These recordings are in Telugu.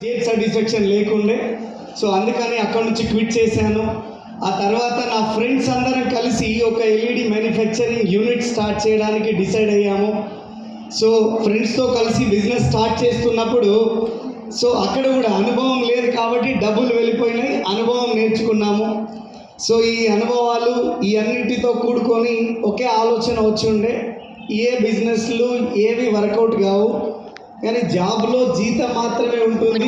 సాటిస్ఫాక్షన్ లేకుండే. సో అందుకని అక్కడ నుంచి క్విట్ చేశాను. ఆ తర్వాత నా ఫ్రెండ్స్ అందరం కలిసి ఒక ఎల్ఈడి మ్యానుఫ్యాక్చరింగ్ యూనిట్ స్టార్ట్ చేయడానికి డిసైడ్ అయ్యాము. సో ఫ్రెండ్స్తో కలిసి బిజినెస్ స్టార్ట్ చేస్తున్నప్పుడు సో అక్కడ కూడా అనుభవం లేదు కాబట్టి డబ్బులు వెళ్ళిపోయినాయి, అనుభవం నేర్చుకున్నాము. సో ఈ అనుభవాలు ఈ అన్నిటితో కూడుకొని ఒకే ఆలోచన వచ్చి ఉండే, ఏ బిజినెస్లు ఏవి వర్కౌట్ కావు, కానీ జాబ్లో జీతం మాత్రమే ఉంటుంది,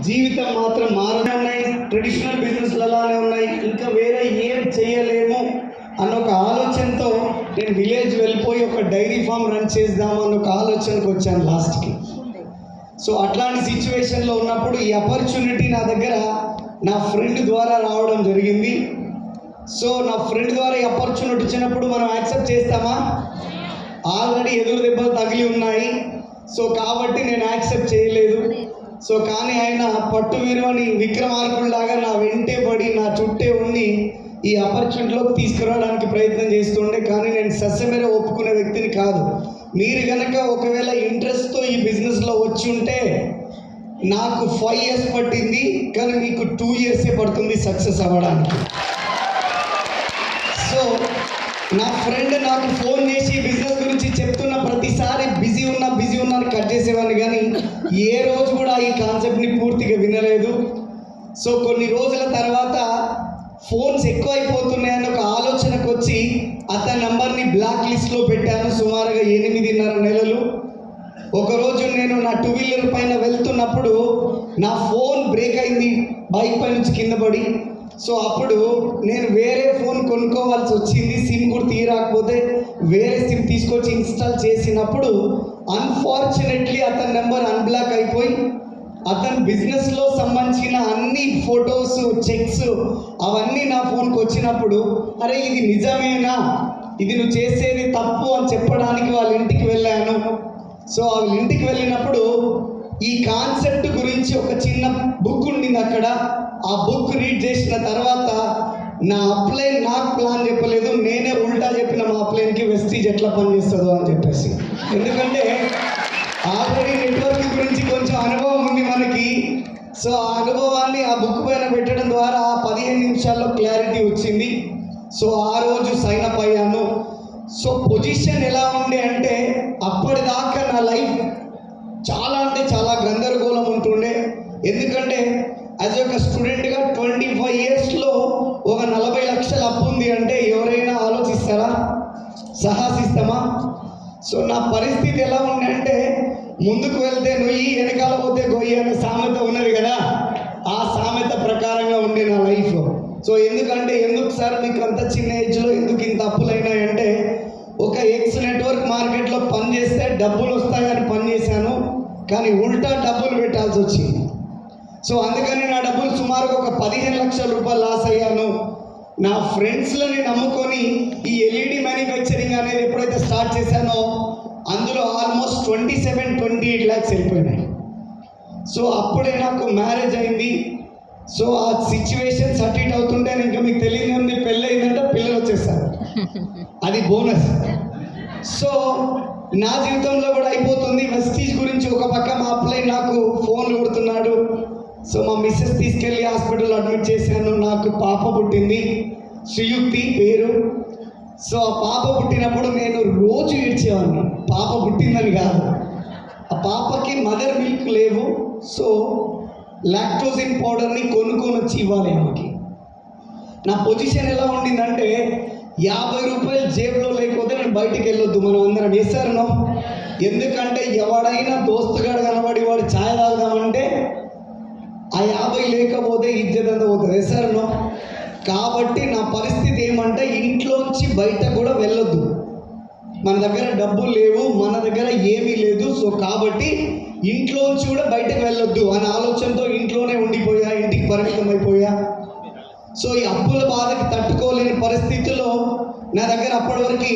జీవితం మాత్రం మారుతూ ఉన్నాయి. ట్రెడిషనల్ బిజినెస్లు అలానే ఉన్నాయి, ఇంకా వేరే ఏం చేయలేము అన్న ఒక ఆలోచనతో నేను విలేజ్ వెళ్ళిపోయి ఒక డైరీ ఫామ్ రన్ చేద్దామన్న ఒక ఆలోచనకు వచ్చాను లాస్ట్కి. సో అట్లాంటి సిచ్యువేషన్లో ఉన్నప్పుడు ఈ ఆపర్చునిటీ నా దగ్గర నా ఫ్రెండ్ ద్వారా రావడం జరిగింది. సో నా ఫ్రెండ్ ద్వారా ఈ ఆపర్చునిటీ వచ్చినప్పుడు మనం యాక్సెప్ట్ చేస్తామా? ఆల్రెడీ ఎదురు దెబ్బలు తగిలి ఉన్నాయి. సో కాబట్టి నేను యాక్సెప్ట్ చేయలేదు. సో కానీ ఆయన పట్టు విరువని విక్రమార్కుల్లాగా నా వెంటే పడి నా చుట్టే ఉండి ఈ ఆపర్చునిటీలోకి తీసుకురావడానికి ప్రయత్నం చేస్తుండే. కానీ నేను సస్యమేర ఒప్పుకునే వ్యక్తిని కాదు. మీరు కనుక ఒకవేళ ఇంట్రెస్ట్తో ఈ బిజినెస్లో వచ్చి ఉంటే నాకు 5 years పట్టింది, కానీ మీకు 2 years పడుతుంది సక్సెస్ అవ్వడానికి. సో నా ఫ్రెండ్ నాకు ఫోన్ చేసి బిజినెస్ గురించి చెప్తున్న ప్రతిసారి బిజీ ఉన్నా అని కట్ చేసేవాడిని, కానీ ఏ రోజు కూడా ఈ కాన్సెప్ట్ని పూర్తిగా వినలేదు. సో కొన్ని రోజుల తర్వాత ఫోన్స్ ఎక్కువైపోతున్నాయని ఒక ఆలోచనకు వచ్చి అతని నంబర్ని బ్లాక్ లిస్ట్లో పెట్టాను. సుమారుగా 8.5 నెలలు. ఒకరోజు నేను నా 2-wheeler పైన వెళ్తున్నప్పుడు నా ఫోన్ బ్రేక్ అయింది, బైక్ పై నుంచి కింద పడి. సో అప్పుడు నేను వేరే ఫోన్ కొనుక్కోవాల్సి వచ్చింది. సిమ్ కూడా తీయరాకపోతే వేరే సిమ్ తీసుకొచ్చి ఇన్స్టాల్ చేసినప్పుడు అన్ఫార్చునేట్లీ అతని నెంబర్ అన్బ్లాక్ అయిపోయి అతని బిజినెస్లో సంబంధించిన అన్ని ఫొటోస్, చెక్స్ అవన్నీ నా ఫోన్కి వచ్చినప్పుడు అరే ఇది నిజమేనా, ఇది నువ్వు చేసేది తప్పు అని చెప్పడానికి వాళ్ళ ఇంటికి వెళ్ళాను. సో వాళ్ళ ఇంటికి వెళ్ళినప్పుడు ఈ కాన్సెప్ట్ గురించి ఒక చిన్న బుక్ ఉండింది అక్కడ. ఆ బుక్ రీడ్ చేసిన తర్వాత నా అప్లైన్ నాకు ప్లాన్ చెప్పలేదు, నేనే ఉల్టా చెప్పిన మా అప్లైన్కి వెస్టీజ్ ఎట్లా పనిచేస్తుందో అని చెప్పేసి. ఎందుకంటే ఆల్రెడీ నెట్వర్క్ గురించి కొంచెం అనుభవం ఉంది మనకి. సో ఆ అనుభవాన్ని ఆ బుక్ పైన పెట్టడం ద్వారా 15 నిమిషాల్లో క్లారిటీ వచ్చింది. సో ఆ రోజు సైన్ అప్ అయ్యాను. సో పొజిషన్ ఎలా ఉండే అంటే అప్పటిదాకా నా లైఫ్ చాలా అంటే చాలా గందరగోళం ఉంటుండే. ఎందుకంటే యాజ్ ఒక స్టూడెంట్గా 25 yearsలో ఒక 40 లక్షల అప్పు ఉంది అంటే ఎవరైనా ఆలోచిస్తారా? సాహసిస్తామా? సో నా పరిస్థితి ఎలా ఉంది అంటే ముందుకు వెళ్తే నుయ్యి, వెనకాల పోతే గొయ్యి అనే సామెత ఉన్నది కదా, ఆ సామెత ప్రకారంగా ఉండే నా లైఫ్. సో ఎందుకు సార్ మీకు అంత చిన్న ఏజ్లో ఎందుకు ఇంత అప్పులు అయినాయంటే ఒక ఎక్స్ నెట్వర్క్ మార్కెట్లో పని చేస్తే డబ్బులు వస్తాయని పని చేశాను, కానీ ఉల్టా డబ్బులు పెట్టాల్సి వచ్చింది. సో అందుకని నా డబ్బులు సుమారుగా ఒక 15 లక్షల రూపాయలు లాస్ అయ్యాను. నా ఫ్రెండ్స్లని నమ్ముకొని ఈ ఎల్ఈడి మ్యానుఫ్యాక్చరింగ్ అనేది ఎప్పుడైతే స్టార్ట్ చేశానో అందులో ఆల్మోస్ట్ 27-28 lakhs వెళ్ళిపోయినాయి. సో అప్పుడే నాకు మ్యారేజ్ అయింది. సో ఆ సిచ్యువేషన్ సర్టిట్ అవుతుంటే ఇంకా మీకు తెలియదు, పెళ్ళి అయిందంటే పిల్లలు వచ్చేస్తారు, అది బోనస్. సో నా జీవితంలో కూడా అయిపోతుంది. వెస్టీజ్ గురించి ఒక పక్క మా అప్లైన్ నాకు ఫోన్లు కొడుతున్నాడు. సో మా మిస్సెస్ తీసుకెళ్ళి హాస్పిటల్లో అడ్మిట్ చేశాను. నాకు పాప పుట్టింది, శ్రీయుక్తి పేరు. సో ఆ పాప పుట్టినప్పుడు నేను రోజు ఏడ్చేవాడిని, పాప పుట్టిందని కాదు, ఆ పాపకి మదర్ మిల్క్ లేవు. సో లాక్టోజిన్ పౌడర్ని కొనుక్కొని వచ్చి ఇవ్వాలి ఆమెకి. నా పొజిషన్ ఎలా ఉండిందంటే 50 రూపాయలు జేబులో లేకపోతే నేను బయటికి వెళ్ళొద్దు, మనం అందరం వేసారునో. ఎందుకంటే ఎవడైనా దోస్తుగాడు కనబడి వాడు ఛాయ్ తాగుదామంటే ఆ 50 లేకపోతే ఇజ్జత్ అంతా పోతుంది, వేసారునో. కాబట్టి నా పరిస్థితి ఏమంటే ఇంట్లోంచి బయట కూడా వెళ్ళొద్దు, మన దగ్గర డబ్బులు లేవు, మన దగ్గర ఏమీ లేదు. సో కాబట్టి ఇంట్లోంచి కూడా బయటకు వెళ్ళొద్దు అనే ఆలోచనతో ఇంట్లోనే ఉండిపోయా, ఇంటికి పరిమితం అయిపోయా. సో ఈ అప్పుల బాధకి తట్టుకోలేని పరిస్థితుల్లో నా దగ్గర అప్పటి వరకు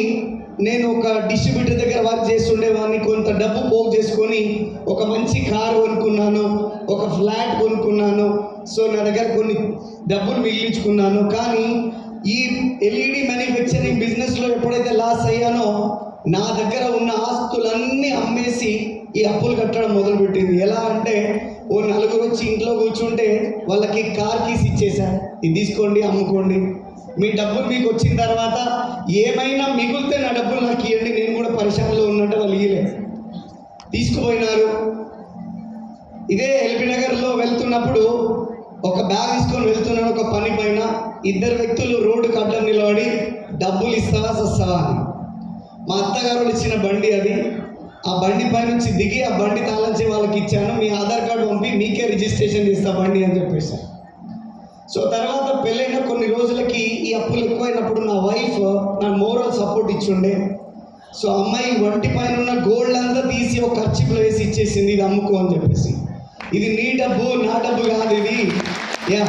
నేను ఒక డిస్ట్రిబ్యూటర్ దగ్గర వర్క్ చేస్తుండేవాడిని. కొంత డబ్బు పోగు చేసుకొని ఒక మంచి కారు కొనుక్కున్నాను, ఒక ఫ్లాట్ కొనుక్కున్నాను. సో నా దగ్గర కొన్ని డబ్బులు మిగిలించుకున్నాను. కానీ ఈ ఎల్ఈడి మ్యానుఫ్యాక్చరింగ్ బిజినెస్లో ఎప్పుడైతే లాస్ అయ్యానో నా దగ్గర ఉన్న ఆస్తులన్నీ అమ్మేసి ఈ అప్పులు కట్టడం మొదలుపెట్టింది. ఎలా అంటే ఓ నలుగురు వచ్చి ఇంట్లో కూర్చుంటే వాళ్ళకి కార్ కీస్ ఇచ్చేసా, ఇది తీసుకోండి అమ్ముకోండి, మీ డబ్బులు మీకు వచ్చిన తర్వాత ఏమైనా మిగిలితే నా డబ్బులు నాకు ఇవ్వండి, నేను కూడా పరిశ్రమలో ఉన్నట్టు వాళ్ళు ఇవ్వలేదు, తీసుకుపోయినారు. ఇదే ఎల్బీ నగర్లో వెళ్తున్నప్పుడు ఒక బ్యాగ్ తీసుకొని వెళ్తున్నాను ఒక పని పైన, ఇద్దరు వ్యక్తులు రోడ్డుకు అడ్డం నిలబడి డబ్బులు ఇస్తావా వస్తావా అని. మా అత్తగారు ఇచ్చిన బండి అది, ఆ బండి పై నుంచి దిగి ఆ బండి తాళంచి వాళ్ళకి ఇచ్చాను, మీ ఆధార్ కార్డు పంపి మీకే రిజిస్ట్రేషన్ చేస్తా బండి అని చెప్పేశాను. సో తర్వాత పెళ్ళైన కొన్ని రోజులకి ఈ అప్పులు ఎక్కువైనప్పుడు నా వైఫ్ నా మోరల్ సపోర్ట్ ఇచ్చుండే. సో అమ్మాయి వంటి పైన ఉన్న గోల్డ్ అంతా తీసి ఒక ఖర్చులో వేసి ఇచ్చేసింది, ఇది అమ్ముకో అని చెప్పేసి. ఇది నీ డబ్బు నా డబ్బు కాదు ఇది. Yeah,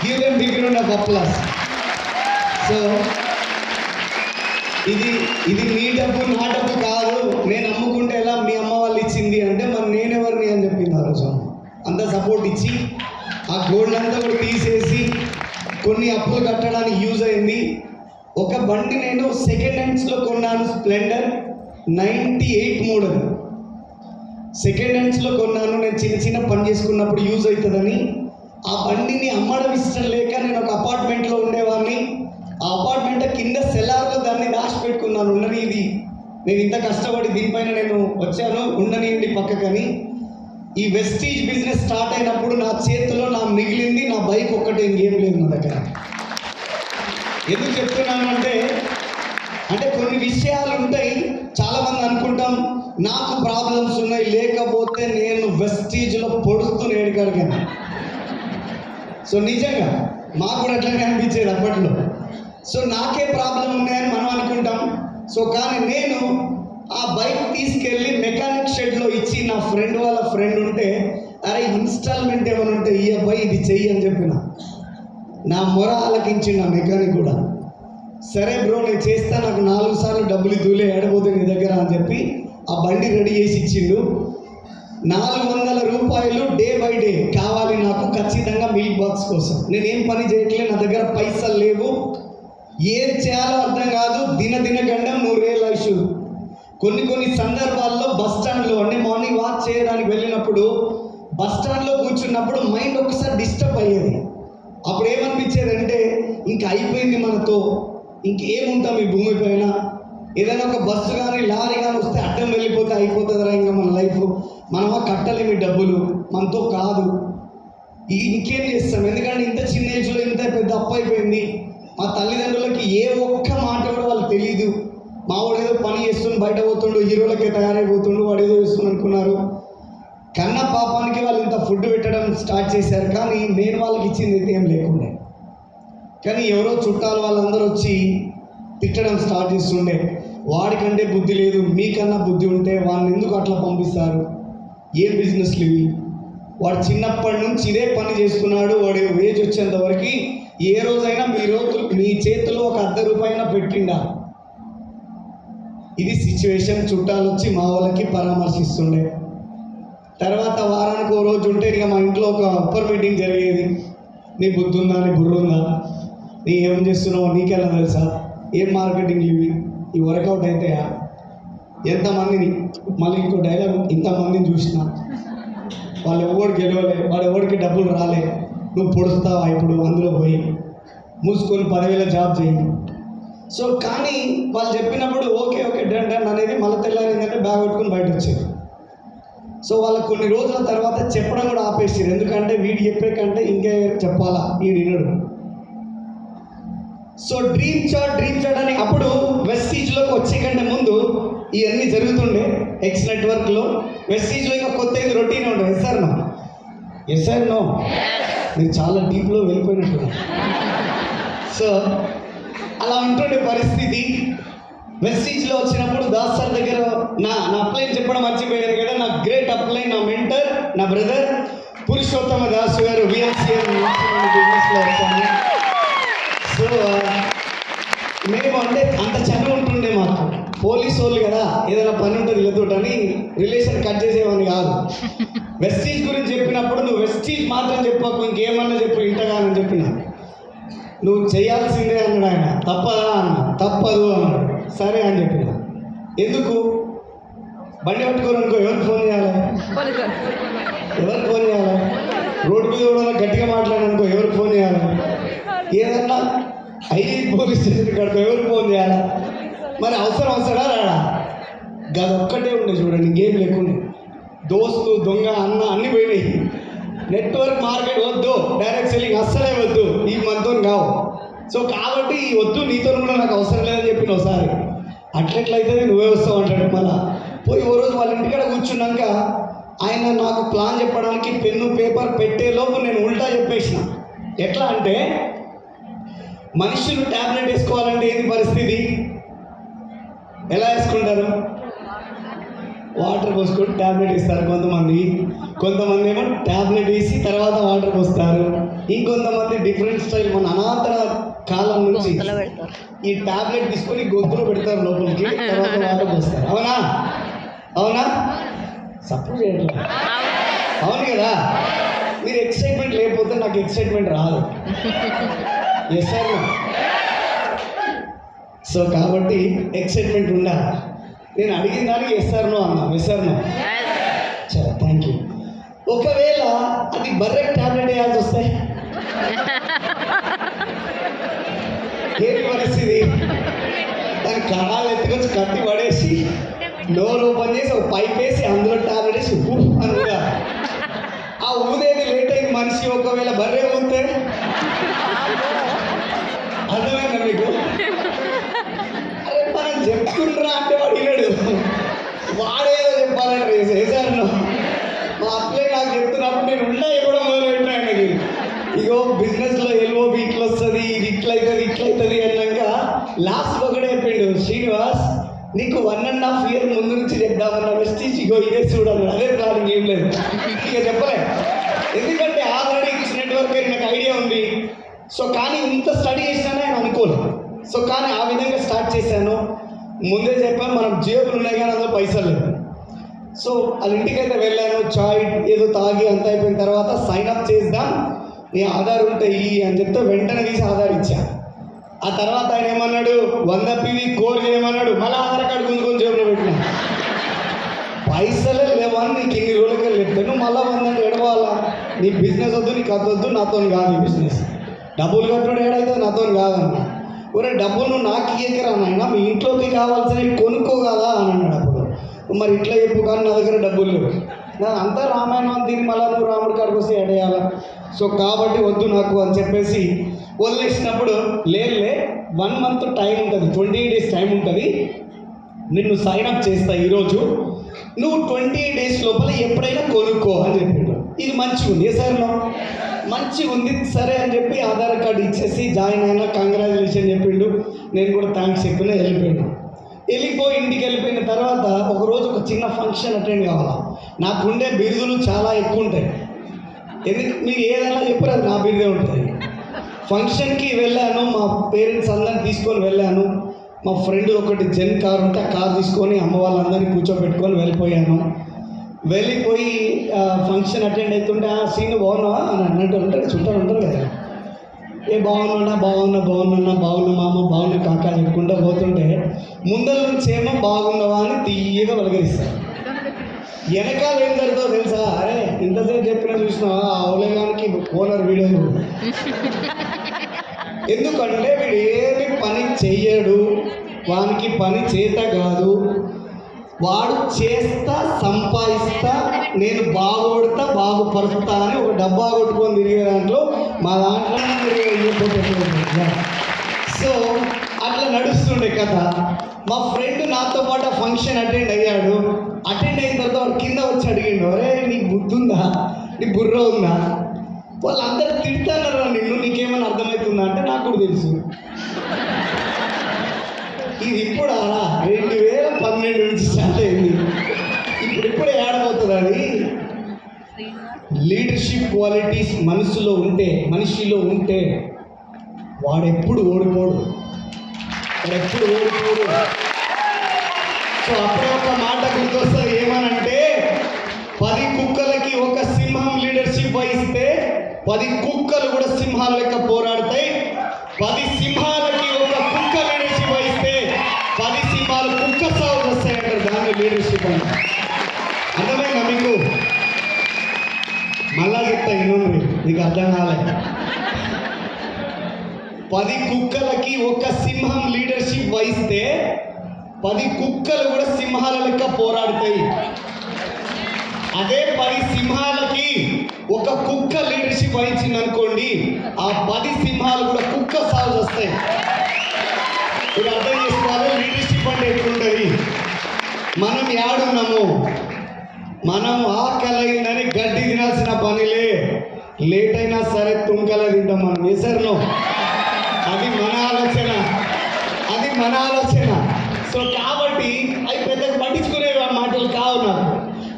give them big round of applause. So ఇది నీ డబ్బు నా డబ్బు కాదు, నేను అమ్ముకుంటే ఎలా, మీ అమ్మ వాళ్ళు ఇచ్చింది అంటే మరి నేనెవరిని అని చెప్పింది ఆ రోజు. అంత సపోర్ట్ ఇచ్చి ఆ గోల్డ్ అంతా కూడా తీసేసి కొన్ని అప్పులు కట్టడానికి యూజ్ అయింది. ఒక బండి నేను సెకండ్ హ్యాండ్స్లో కొన్నాను, స్ప్లెండర్ 98 మోడల్ సెకండ్ హ్యాండ్స్లో కొన్నాను. నేను చిన్న చిన్న పని చేసుకున్నప్పుడు యూజ్ అవుతుందని ఆ బండిని అమ్మడం ఇష్టం లేక నేను ఒక అపార్ట్మెంట్లో ఉండేవాడిని. ఆ అపార్ట్మెంట్ కింద సెల్లార్లో దాన్ని దాచిపెట్టుకున్నాను. ఉండని, ఇది నేను ఇంత కష్టపడి దీనిపైన నేను వచ్చాను, ఉండనియండి పక్కకని. ఈ వెస్టీజ్ బిజినెస్ స్టార్ట్ అయినప్పుడు నా చేతిలో నా మిగిలింది నా బైక్ ఒక్కటే, ఇంకేం లేదు నా దగ్గర. ఎందుకు చెప్తున్నానంటే కొన్ని విషయాలు ఉంటాయి, చాలామంది అనుకుంటాం నాకు ప్రాబ్లమ్స్ ఉన్నాయి లేకపోతే నేను వెస్టీజ్లో పొడుస్తూ నేడుకాడిగాను. సో నిజంగా మాకు కూడా అట్లానే అనిపించేది అప్పట్లో. సో నాకే ప్రాబ్లం ఉన్నాయని మనం అనుకుంటాం. సో కానీ నేను ఆ బైక్ తీసుకెళ్ళి మెకానిక్ షెడ్లో ఇచ్చి నా ఫ్రెండ్ వాళ్ళ ఫ్రెండ్ ఉంటే, అరే ఇన్స్టాల్మెంట్ ఏమైనా ఉంటే ఈ అబ్బాయి ఇది చెయ్యి అని చెప్పిన. నా మొర ఆలకించి నా మెకానిక్ కూడా, సరే బ్రో నేను చేస్తా, నాకు 4 సార్లు డబ్బులు దూలే ఏడబోతే నీ దగ్గర అని చెప్పి ఆ బండి రెడీ చేసి ఇచ్చిండు. 400 రూపాయలు డే బై డే కావాలి నాకు ఖచ్చితంగా మిల్క్ బాక్స్ కోసం. నేనేం పని చేయట్లేదు, నా దగ్గర పైసలు లేవు, ఏం చేయాలో అర్థం కాదు, దినగండం 100,000 ఇష్యూ. కొన్ని సందర్భాల్లో బస్ స్టాండ్లో అంటే మార్నింగ్ వాక్ చేయడానికి వెళ్ళినప్పుడు బస్ స్టాండ్లో కూర్చున్నప్పుడు మైండ్ ఒకసారి డిస్టర్బ్ అయ్యేది. అప్పుడు ఏమనిపించేది అంటే ఇంక అయిపోయింది మనతో, ఇంకేముంటాం ఈ భూమి పైన, ఏదైనా ఒక బస్సు కానీ లారీ కానీ వస్తే అడ్డం వెళ్ళిపోతే అయిపోతుందిరా ఇంకా మన లైఫ్, మనమా కట్టలేమి డబ్బులు, మనతో కాదు, ఇంకేం చేస్తాం, ఎందుకంటే ఇంత చిన్న ఏజ్లో ఇంత పెద్ద అప్పు అయిపోయింది. మా తల్లిదండ్రులకి ఏ ఒక్క మాట కూడా వాళ్ళకి తెలియదు. మా వాడు ఏదో పని చేస్తుండు, బయట పోతుండు, హీరోలకే తయారైపోతుండు, వాడు ఏదో చేస్తుండు అనుకున్నారు. కన్న పాపానికి వాళ్ళు ఇంత ఫుడ్ పెట్టడం స్టార్ట్ చేశారు, కానీ నేను వాళ్ళకి ఇచ్చింది అయితే ఏం లేకుండే. కానీ ఎవరో చుట్టాలు వాళ్ళందరూ వచ్చి తిట్టడం స్టార్ట్ చేస్తుండే, వాడికంటే బుద్ధి లేదు, మీకన్నా బుద్ధి ఉంటే వాడిని ఎందుకు అట్లా పంపిస్తారు, ఏ బిజినెస్లు ఇవి, వాడు చిన్నప్పటి నుంచి ఇదే పని చేసుకున్నాడు, వాడు ఏజ్ వచ్చేంత వరకు ఏ రోజైనా మీ చేతిలో ఒక 1 రూపాయన పెట్టిండా. ఇది సిచ్యువేషన్. చుట్టాలు వచ్చి మా వాళ్ళకి పరామర్శిస్తుండే. తర్వాత వారానికి ఓ రోజు ఉంటే ఇక మా ఇంట్లో ఒక అప్పర్ మీటింగ్ జరిగేది. నీ బుద్ధి ఉందా, నీ బుర్ర ఉందా, నీ ఏం చేస్తున్నావు నీకెలా తెలుసా, ఏం మార్కెటింగ్ ఇవి వర్కౌట్ అవుతాయా, ఎంతమందిని, మళ్ళీ ఇంకో డైలాగ్, ఇంతమందిని చూసిన వాళ్ళు ఎవరికి గెలవలే, వాడు ఎవరికి డబ్బులు రాలే, నువ్వు పొడుస్తావా ఇప్పుడు అందులో పోయి, మూసుకొని 10,000 జాబ్ చేయి. సో కానీ వాళ్ళు చెప్పినప్పుడు ఓకే డన్ అనేది మళ్ళీ తెల్లారిందంటే బ్యాగ్ పెట్టుకుని బయట వచ్చేది. సో వాళ్ళకు కొన్ని రోజుల తర్వాత చెప్పడం కూడా ఆపేసారు, ఎందుకంటే వీడు చెప్పే కంటే ఇంకే చెప్పాలా, వీడు వినడు. సో డ్రీమ్ చాట్ అని అప్పుడు వెస్టీజ్లోకి వచ్చే కంటే ముందు ఇవన్నీ జరుగుతుండే ఎక్స్ నెట్వర్క్లో. వెస్టీజ్లో ఇంకా కొత్త ఇది రొటీన్ ఉండదు. ఎస్ సార్ నో మీరు చాలా డీప్లో వెళ్ళిపోయినట్టు. సో అలా ఉంటుండే పరిస్థితి. వెస్టీజ్లో వచ్చినప్పుడు దాస్ సార్ దగ్గర నా అప్లైన్ చెప్పడం మర్చిపోయారు కదా, నా గ్రేట్ అప్లైన్, నా మెంటర్, నా బ్రదర్ పురుషోత్తమ దాసు గారు విఎన్సిఎల్ బిజినెస్లో వచ్చాను. సో మేము అంటే అంత చదువు ఉంటుండే మాకు, పోలీసు వాళ్ళు కదా ఏదైనా పని ఉంటుంది లేదోటని రిలేషన్ కట్ చేసేవాడిని కాదు. వెస్టీజ్ గురించి చెప్పినప్పుడు నువ్వు వెస్టీజ్ మాత్రం చెప్పకు, ఇంకేమన్నా చెప్పు ఇంటగానని చెప్పిన. నువ్వు చేయాల్సిందే అన్నాడు ఆయన. తప్పదా అన్న, తప్పదు అన్నాడు. సరే అని చెప్పిన. ఎందుకు బండి పట్టుకోరు అనుకో, ఎవరికి ఫోన్ చేయాలి? ఎవరికి ఫోన్ చేయాలి? రోడ్డు మీద కూడా గట్టిగా మాట్లాడనుకో, ఎవరికి ఫోన్ చేయాలి? ఏదన్నా పోలీస్ స్టేషన్ కడుకో, ఎవరికి ఫోన్ చేయాలా? మరి అవసరం వస్తాడా రాడా? గది ఒక్కటే ఉండే చూడండి, ఇంకేం లేకుండా. దోస్తు దొంగ అన్న అన్నీ పోయినాయి. నెట్వర్క్ మార్కెట్ వద్దు, డైరెక్ట్ సెల్లింగ్ అస్సలే వద్దు, ఈ మనతో కావు. సో కాబట్టి ఈ వద్దు, నీతో కూడా నాకు అవసరం లేదని చెప్పిన ఒకసారి. అట్లెట్లయితే నువ్వే వస్తావు అంటాడు. మళ్ళా పోయి ఓ రోజు వాళ్ళ ఇంటికాడ కూర్చున్నాక ఆయన నాకు ప్లాన్ చెప్పడానికి పెన్ను పేపర్ పెట్టే లోపు నేను ఉల్టా చెప్పేసిన. ఎట్లా అంటే, మనుషులు ట్యాబ్లెట్ వేసుకోవాలంటే ఏంటి పరిస్థితి? ఎలా వేసుకుంటారు? వాటర్ పోసుకొని ట్యాబ్లెట్ ఇస్తారు కొంతమంది ఏమో ట్యాబ్లెట్ వేసి తర్వాత వాటర్ పోస్తారు. ఇంకొంతమంది డిఫరెంట్ స్టైల్, మన అనాథర కాలం నుంచి ఈ ట్యాబ్లెట్ తీసుకొని గొంతులో పెడతారు లోపలికి, తర్వాత వాటర్ పోస్తారు. అవునా? సపోర్ట్ చేయట్లేదు. అవును కదా? మీరు ఎక్సైట్మెంట్ లేకపోతే నాకు ఎక్సైట్మెంట్ రాదు. Yes sir. సో కాబట్టి ఎక్సైట్మెంట్ ఉండాలి. నేను అడిగిన దానికి ఎస్ సార్ నో అన్నా. Yes sir no? చాలా థ్యాంక్ యూ. ఒకవేళ అది బర్రెక్ ట్యాబ్లెట్ వేయాల్సి వస్తే ఏంటి పరిస్థితి? దాని కాళ్ళు ఎత్తుకొచ్చి కట్టి పడేసి డోర్ ఓపెన్ చేసి ఒక పైప్ వేసి అందులో ట్యాబ్లెట్ వేసి అనుగా ఆ ఊదేది లేట్ అయింది మనిషి. ఒకవేళ బర్రె ఊతే అర్థమైందా మీకు? అరే మనం చెప్తుండ్రా అంటే వాడు వినడు, వాడేదో చెప్పాలంటే చేశాను. మా అట్లే నాకు చెప్తున్నప్పుడు నేను ఉండే కూడా మొదలుపెట్టినా ఆయనకి. ఇగో బిజినెస్లో ఎల్ఓబి ఇట్లా వస్తుంది, ఇది ఇట్లయితుంది అన్నాక లాస్ట్ ఒకటే చెప్పిండు, శ్రీనివాస్ నీకు 1.5 year ముందు నుంచి చెప్దామన్న వెస్టీజ్ ఇగో ఇదే చూడాలి. అదే ప్లానింగ్, ఏం లేదు ఇక చెప్పలే. ఎందుకంటే ఆల్రెడీ నెట్వర్క్ నాకు ఐడియా ఉంది. సో కానీ ఇంత స్టడీ చేసినానే ఆయన అనుకోలేదు. సో కానీ ఆ విధంగా స్టార్ట్ చేశాను. ముందే చెప్పాను, మనం జేబులు ఉన్నాయి కానీ అందులో పైసలు లేదు. సో వాళ్ళ ఇంటికైతే వెళ్ళాను, చాయ్ ఏదో తాగి అంత అయిపోయిన తర్వాత సైన్అప్ చేద్దాం, నీ ఆధార్ ఉంటాయి అని చెప్తే వెంటనే తీసి ఆధార్ ఇచ్చా. ఆ తర్వాత ఆయన ఏమన్నాడు, 100 PV కోర్ చేయమన్నాడు. మళ్ళీ ఆధార్ కార్డు గుంజుకొని జేబులో పెట్టినా. పైసలే లేవని నీకు ఇన్ని రోజులకి చెప్తాను, మళ్ళీ 100 ఎడవాలా? నీ బిజినెస్ వద్దు, నీకు వద్దు, నాతో కాదు ఈ బిజినెస్. డబ్బులు కట్టుడు ఏడైతే నాతో కాదన్నా. ఒరే డబ్బులు నువ్వు నాకు ఇయ్యకరా నాయన, మీ ఇంట్లోకి కావాల్సినవి కొనుక్కోగలదా అని అన్నాడు. అప్పుడు మరి ఇట్లా చెప్పు, కానీ నా దగ్గర డబ్బులు లేవు, నా అంతా రామాయణం దీన్ని మళ్ళీ నువ్వు రాముడి కాడికి వస్తే ఎడేయాలా? సో కాబట్టి వద్దు నాకు అని చెప్పేసి వదిలేసినప్పుడు, లేదులే 1 month టైం ఉంటుంది, 28 days టైం ఉంటుంది, నిన్ను సైన్అప్ చేస్తా ఈరోజు, నువ్వు 28 days లోపల ఎప్పుడైనా కొనుక్కో అని చెప్పిండు. ఇది మంచిగా ఉంది. ఏ సార్ మంచిగా ఉంది సరే అని చెప్పి ఆధార్ కార్డు ఇచ్చేసి జాయిన్ అయినా, కంగ్రాచులేషన్ చెప్పిండు. నేను కూడా థ్యాంక్స్ చెప్పినా వెళ్ళిపోయాను. వెళ్ళిపోయి ఇంటికి వెళ్ళిపోయిన తర్వాత ఒకరోజు ఒక చిన్న ఫంక్షన్ అటెండ్ కావాలా. నాకుండే బిరుదులు చాలా ఎక్కువ ఉంటాయి. ఎందుకు మీకు ఏదైనా చెప్పారు, అది నా బిరుదే ఉంటుంది. ఫంక్షన్కి వెళ్ళాను, మా పేరెంట్స్ అందరిని తీసుకొని వెళ్ళాను. మా ఫ్రెండ్ ఒకటి జెన్ కార్ ఉంటే ఆ కార్ తీసుకొని అమ్మ వాళ్ళందరినీ కూర్చోబెట్టుకొని వెళ్ళిపోయాను. వెళ్ళిపోయి ఫంక్షన్ అటెండ్ అవుతుంటే, ఆ సీన్ బాగున్నావా అని అన్నట్టు ఉంటారు, చుట్టాలు ఉంటారు కదా, ఏ బాగున్నా మామ బాగున్నా కాక చెప్పుకుంటూ పోతుంటే ముందర నుంచి ఏమో బాగున్నావా అని తీయగా వెలగరిస్తారు. వెనకాల ఏం జరుగుతుందో తెలుసా? అరే ఇంతసేపు చెప్పినా చూసినావా అవలేగానికి ఓనర్ వీడియో. ఎందుకంటే వీడు ఏమి పని చెయ్యడు, వానికి పని చేత కాదు, వాడు చేస్తా సంపాదిస్తా నేను బాగుపడతా బాగుపరుస్తా అని ఒక డబ్బా కొట్టుకొని తిరిగే దాంట్లో మా దాంట్లో. సో అట్లా నడుస్తుండే కథ. మా ఫ్రెండ్ నాతో పాటు ఆ ఫంక్షన్ అటెండ్ అయ్యాడు. అటెండ్ అయిన తర్వాత వాడు కింద వచ్చి అడిగిండు, అరే నీకు బుద్ధి ఉందా, నీకు బుర్ర ఉందా? వాళ్ళందరూ తిడతారు నిన్ను, నీకేమైనా అర్థమవుతుందా అంటే నాకు కూడా తెలుసు. ఇది ఇప్పుడు 2012 నుంచి స్టార్ట్ అయింది, ఇప్పుడే ఏడబోతుందని. లీడర్షిప్ క్వాలిటీస్ మనిషిలో ఉంటే వాడెప్పుడు ఓడిపోడు. సో అప్పుడే ఒక మాట గుర్తొస్తుంది, ఏమనంటే 10 కుక్కలకి ఒక సింహం లీడర్షిప్ వహిస్తే 10 కుక్కలు కూడా సింహాల లెక్క పోరాడతాయి. 10 సింహాలకి ఒక కుక్క లీడర్షిప్ వహిస్తే 10 సింహాలు కుక్క సాగు వస్తాయంటారు. దాన్ని లీడర్షిప్ అంటే నీకు అర్థం కాలేదు. 10 కుక్కలకి ఒక సింహం లీడర్షిప్ వహిస్తే 10 కుక్కలు కూడా సింహాల లెక్క పోరాడతాయి. అదే 10 సింహాలకి ఒక కుక్క లీడర్షిప్ వహించింది అనుకోండి, ఆ 10 సింహాలు కూడా కుక్క సాగు వస్తాయి. మీరు అర్థం చేసుకోవాలి లీడర్షిప్ అంటే ఎట్లుంటుంది. మనం యాడున్నాము, మనం ఆకలైందని గడ్డి తినాల్సిన పనిలే, లేట్ అయినా సరే తుంకల తింటాం మనం. వేసరిలో అది మన ఆలోచన, అది మన ఆలోచన. సో కాబట్టి అవి పెద్దగా పట్టించుకునే మాటలు కావు నాకు.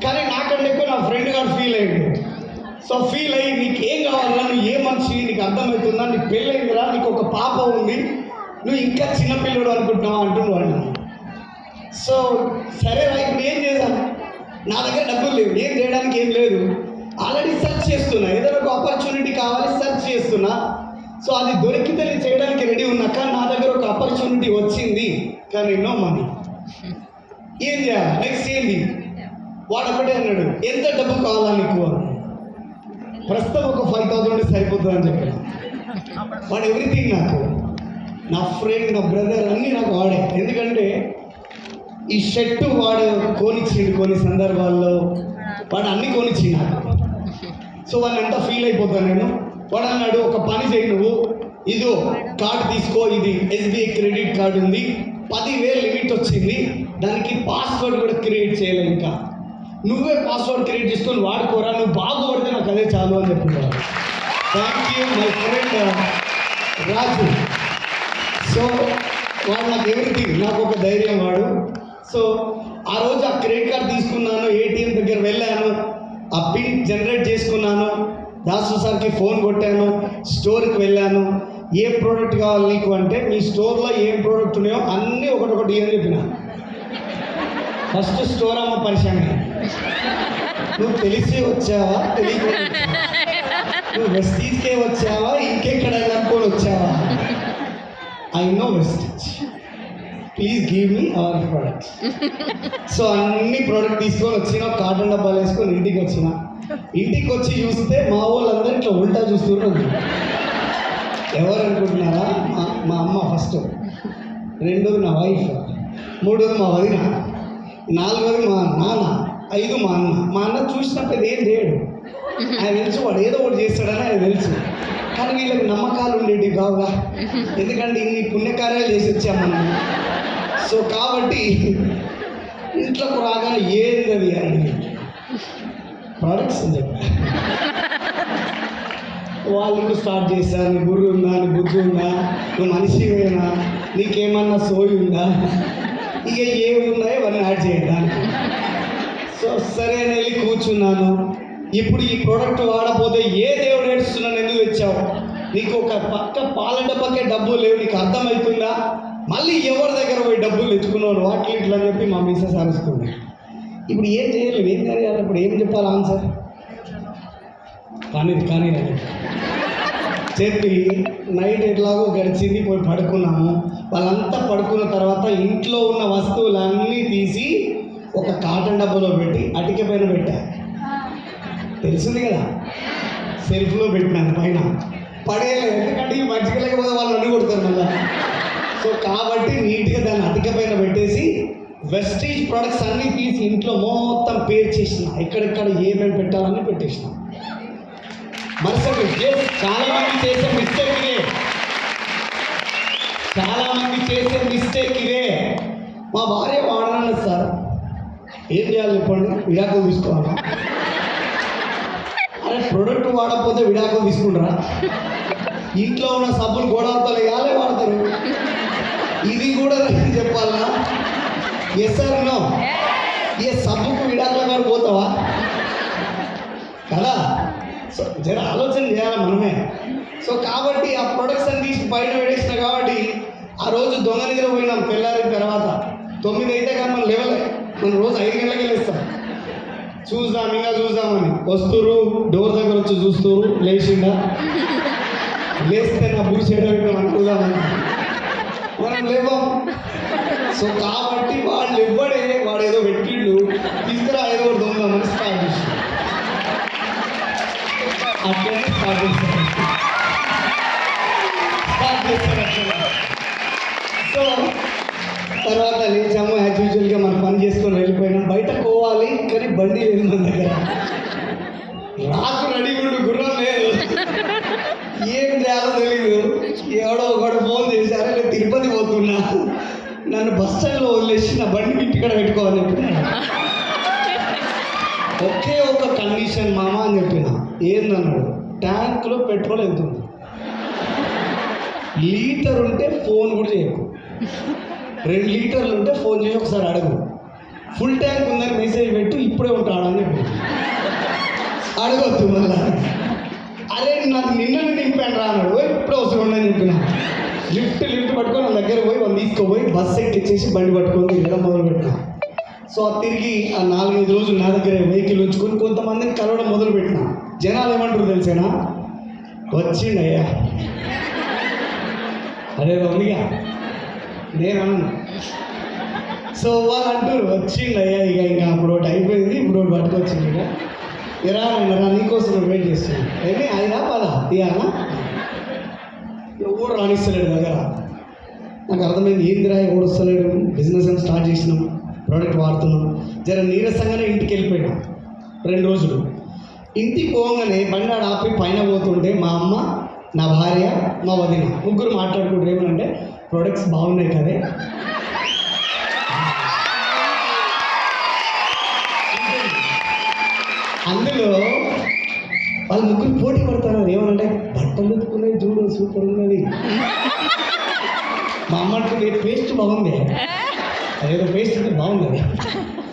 కానీ నాకంటే ఎక్కువ నా ఫ్రెండ్ గారు ఫీల్ అయ్యాడు. సో ఫీల్ అయ్యి నీకు ఏం కావాలా, నువ్వు ఏ మనిషి, నీకు అర్థమవుతుందా, నీకు పెళ్ళయిందిరా, నీకు ఒక పాప ఉంది, నువ్వు ఇంకా చిన్నపిల్లడు అనుకుంటున్నావు అంటున్నాడు. సో సరే ఇప్పుడు ఏం చేద్దాం, నా దగ్గర డబ్బులు లేవు, ఏం చేయడానికి ఏం లేదు, ఆల్రెడీ సెర్చ్ చేస్తున్నా, ఏదైనా ఒక ఆపర్చునిటీ కావాలి సెర్చ్ చేస్తున్నా. సో అది దొరికితే నేను చేయడానికి రెడీ ఉన్నా. కానీ నా దగ్గర ఒక ఆపర్చునిటీ వచ్చింది, కానీ నో మనీ. ఏం చేయాలి, నెక్స్ట్ ఏంటి? వాడు ఒకటే అన్నాడు, ఎంత డబ్బు కావాలా నీకు? ప్రస్తుతం ఒక 5,000 సరిపోతుంది అని చెప్పాడు. వాడు ఎవ్రీథింగ్ నాకు, నా ఫ్రెండ్, నా బ్రదర్ అన్నీ నాకు వాడే. ఎందుకంటే ఈ షర్టు వాడు కొనిచ్చిండు, కొన్ని సందర్భాల్లో వాడు అన్నీ కొనిచ్చిండు నాకు. సో వాడిని ఎంత ఫీల్ అయిపోతాను నేను. వాడు అన్నాడు, ఒక పని చేయి, నువ్వు ఇదో కార్డు తీసుకో, ఇది SBI క్రెడిట్ కార్డు ఉంది, 10,000 లిమిట్ వచ్చింది, దానికి పాస్వర్డ్ కూడా క్రియేట్ చేయలే, ఇంకా నువ్వే పాస్వర్డ్ క్రియేట్ చేసుకొని వాడుకోరా, నువ్వు బాగుపడితే నాకు అదే చాలు అని చెప్తున్నాడు. Thank you my friend Raju. So వాడు నాకు ఎవ్రీథింగ్, నాకు ఒక ధైర్యం వాడు. సో ఆ రోజు ఆ క్రెడిట్ కార్డ్ తీసుకున్నాను, ATM దగ్గర వెళ్ళాను, ఆ పిన్ జనరేట్ చేసుకున్నాను, దాసు సార్కి ఫోన్ కొట్టాను, స్టోర్కి వెళ్ళాను. ఏ ప్రోడక్ట్ కావాలి నీకు అంటే, మీ స్టోర్లో ఏం ప్రోడక్ట్ ఉన్నాయో అన్నీ ఒకటి అని చెప్పిన. ఫస్ట్ స్టోర్ అమ్మ పరిశ్రమ, నువ్వు తెలిసి వచ్చావా, తెలియకుండా నువ్వు వెస్టీజ్కే వచ్చావా, ఇంకెక్కడ అనుకొని వచ్చావా? I know Vestige, please give me hour products. So అన్ని ప్రోడక్ట్ తీసుకొని వచ్చిన, కాటన్ డబ్బాలు వేసుకొని ఇంటికి వచ్చిన. ఇంటికి వచ్చి చూస్తే మా వాళ్ళందరూ ఇట్లా ఉల్టా చూస్తున్నారు. ఎవరు అనుకుంటున్నారా? మా అమ్మ ఫస్ట్, రెండోది నా వైఫ్, మూడోది మా వదిన, నాలుగోది మా నాన్న, 5 మా అన్న. మా అన్న చూసినప్పుడు ఏం చేయడు, ఆయన తెలుసు వాడు ఏదో ఒకటి చేస్తాడని ఆయన తెలుసు. కానీ వీళ్ళకి నమ్మకాలు ఉండేవి కావుగా, ఎందుకంటే ఇన్ని పుణ్యకార్యాలు చేసి వచ్చాం మనం. సో కాబట్టి ఇంట్లోకి రాగానే ఏంది అని ప్రోడక్ట్స్ అని చెప్పి వాళ్ళు స్టార్ట్ చేశారు. నీ బుర్ర ఉందా, నీ బుద్ధి ఉందా, నువ్వు మనిషివేనా, నీకేమన్నా సోయి ఉందా, ఇక ఏమున్నాయో అవన్నీ యాడ్ చేయడానికి. సో సరే అని వెళ్ళి కూర్చున్నాను. ఇప్పుడు ఈ ప్రోడక్ట్ వాడపోతే ఏ దేవుడు ఏడుస్తున్నాను, ఎందుకు తెచ్చావు, నీకు ఒక పక్క పాల డబ్బకే డబ్బులు లేవు, నీకు అర్థమవుతుందా, మళ్ళీ ఎవరి దగ్గర పోయి డబ్బులు తెచ్చుకున్నాడు వాటి ఇట్లా అని చెప్పి మా మిస్సెస్ అరుస్తుంది. ఇప్పుడు ఏం చేయలేవు, ఏం చేయాలి, ఇప్పుడు ఏం చెప్పాలి ఆన్సర్? కానీ చెప్పి నైట్ ఎట్లాగో గడిచింది, పోయి పడుకున్నాము. వాళ్ళంతా పడుకున్న తర్వాత ఇంట్లో ఉన్న వస్తువులన్నీ తీసి ఒక కాటన్ డబ్బాలో పెట్టి అటిక పైన పెట్టా. తెలిసింది కదా, సెల్ఫ్లో పెట్టినాను, పైన పడేయలేదు, ఎందుకంటే ఈ మంచిగా లేకపోతే వాళ్ళు అన్నీ కొడతారు మళ్ళీ. సో కాబట్టి నీట్గా దాన్ని అటిక పైన పెట్టేసి వెస్టీజ్ ప్రొడక్ట్స్ అన్నీ తీసి ఇంట్లో మొత్తం పేరు చేసిన, ఎక్కడెక్కడ ఏమేమి పెట్టాలని పెట్టేసిన. మరుసటి చాలామంది చేసే మిస్టేక్ ఇదే. మా భార్య వాడనన్నది, సార్ ఏం చేయాలి చెప్పండి, విడాకులు తీసుకోవాలా? అరే ప్రోడక్ట్ వాడకపోతే విడాకులు తీసుకుంటారా? ఇంట్లో ఉన్న సబ్బులు గోడవతలు వేయాలే వాడతారు, ఇది కూడా చెప్పాలనా? ఎస్ సార్ నో, ఏ సబ్బుకు విడాకుల గారు పోతావా కదా? సో జర ఆలోచన చేయాలి మనమే. సో కాబట్టి ఆ ప్రొడక్ట్స్ అని తీసి బయట పెట్టేసిన కాబట్టి ఆ రోజు దొంగ నిద్ర పోయినాం. తెల్లారిన తర్వాత 9 అయితే కానీ మనం లేవలే, మనం రోజు 5 గంటలకి వెళ్ళేస్తాం. చూద్దామని వస్తురు, డోర్ దగ్గర వచ్చి చూస్తురు, లేచిందా, లేస్తే నా బుడి చెడ అనుకుందామని మనం లేవాం. సో కాబట్టి వాళ్ళు ఇవ్వడే, వాడు ఏదో పెట్టిండు, తీసుకురా ఏదో ఒకటి దొంగమని స్టార్ట్ చేసి అట్లనే స్టార్ట్ చేస్తారు. సో తర్వాత లేచాము, యాజ్ యూజువల్గా మనం పని చేసుకొని వెళ్ళిపోయినాం. బయట పోవాలి కానీ బండి లేదు మన దగ్గర. రాకు రెడీగుండు, గుర్రం లేదు, ఏం చేయాలో తెలీదు. ఎవడో ఒకడు ఫోన్ చేశారు, నేను తిరుపతి పోతున్నా, నన్ను బస్ స్టాండ్లో వదిలేసి నా బండి ఇంటికాడ పెట్టుకోవాలని చెప్పిన. ఒకే ఒక కండిషన్ మామ అని చెప్పిన. ఏందన్నాడు, ట్యాంక్లో పెట్రోల్ ఎంత ఉంది, లీటర్ ఉంటే ఫోన్ కూడా చేయకు, 2 లీటర్లు ఉంటే ఫోన్ చేసి ఒకసారి అడుగు, ఫుల్ ట్యాంక్ ఉందని మెసేజ్ పెట్టు, ఇప్పుడే ఉంటాడని చెప్పి. అడగొద్దు మళ్ళా. అరే నాకు నిన్ననే నింపాను రా అన్నాడు, ఇప్పుడే అవసరం ఉండని చెప్పిన. లిఫ్ట్ పట్టుకొని నా దగ్గర పోయి వాళ్ళు తీసుకోపోయి బస్ ఎక్కిచ్చేసి బండి పట్టుకొని తిరగడం మొదలుపెట్టిన. సో తిరిగి ఆ 4-5 రోజులు నా దగ్గర వెహికల్ ఉంచుకొని కొంతమందిని కలవడం మొదలుపెట్టిన. జనాలు ఏమంటారు తెలిసేనా, వచ్చిండయ్యా, అదే ఉందిగా, నేను అన్నాను. సో వాళ్ళు అంటారు వచ్చిండయ్యా, ఇంకా అప్పుడు ఒకటి అయిపోయింది, ఇప్పుడు ఒకటి పట్టుకొచ్చింది. ఇక రా నీకోసం వెయిట్ చేస్తున్నాను. అయితే 5-10 ఇవ్వాలా, ఎవడు రాణిస్తలేడు దగ్గర. నాకు అర్థమైంది, ఏందిరా ఎవడు వస్తలేడు, బిజినెస్ అని స్టార్ట్ చేసినాం, ప్రోడక్ట్ వాడుతున్నాం. జర నీరసంగానే ఇంటికి వెళ్ళిపోయినా 2 రోజులు. ఇంటికి పోగానే బండి ఆపి పైన పోతుంటే మా అమ్మ, నా భార్య, మా వదిన ముగ్గురు మాట్లాడుకుంటారు. ఏమనంటే ప్రొడక్ట్స్ బాగున్నాయి కదే. అందులో వాళ్ళు ముగ్గురు పోటీ పడతారు. ఏమనంటే బట్టలు ఉతుకునేది చూడు సూపర్ ఉన్నది. మా అమ్మ అంటుంది పేస్ట్ బాగుంది, అదేదో పేస్ట్ అంటే బాగుంది,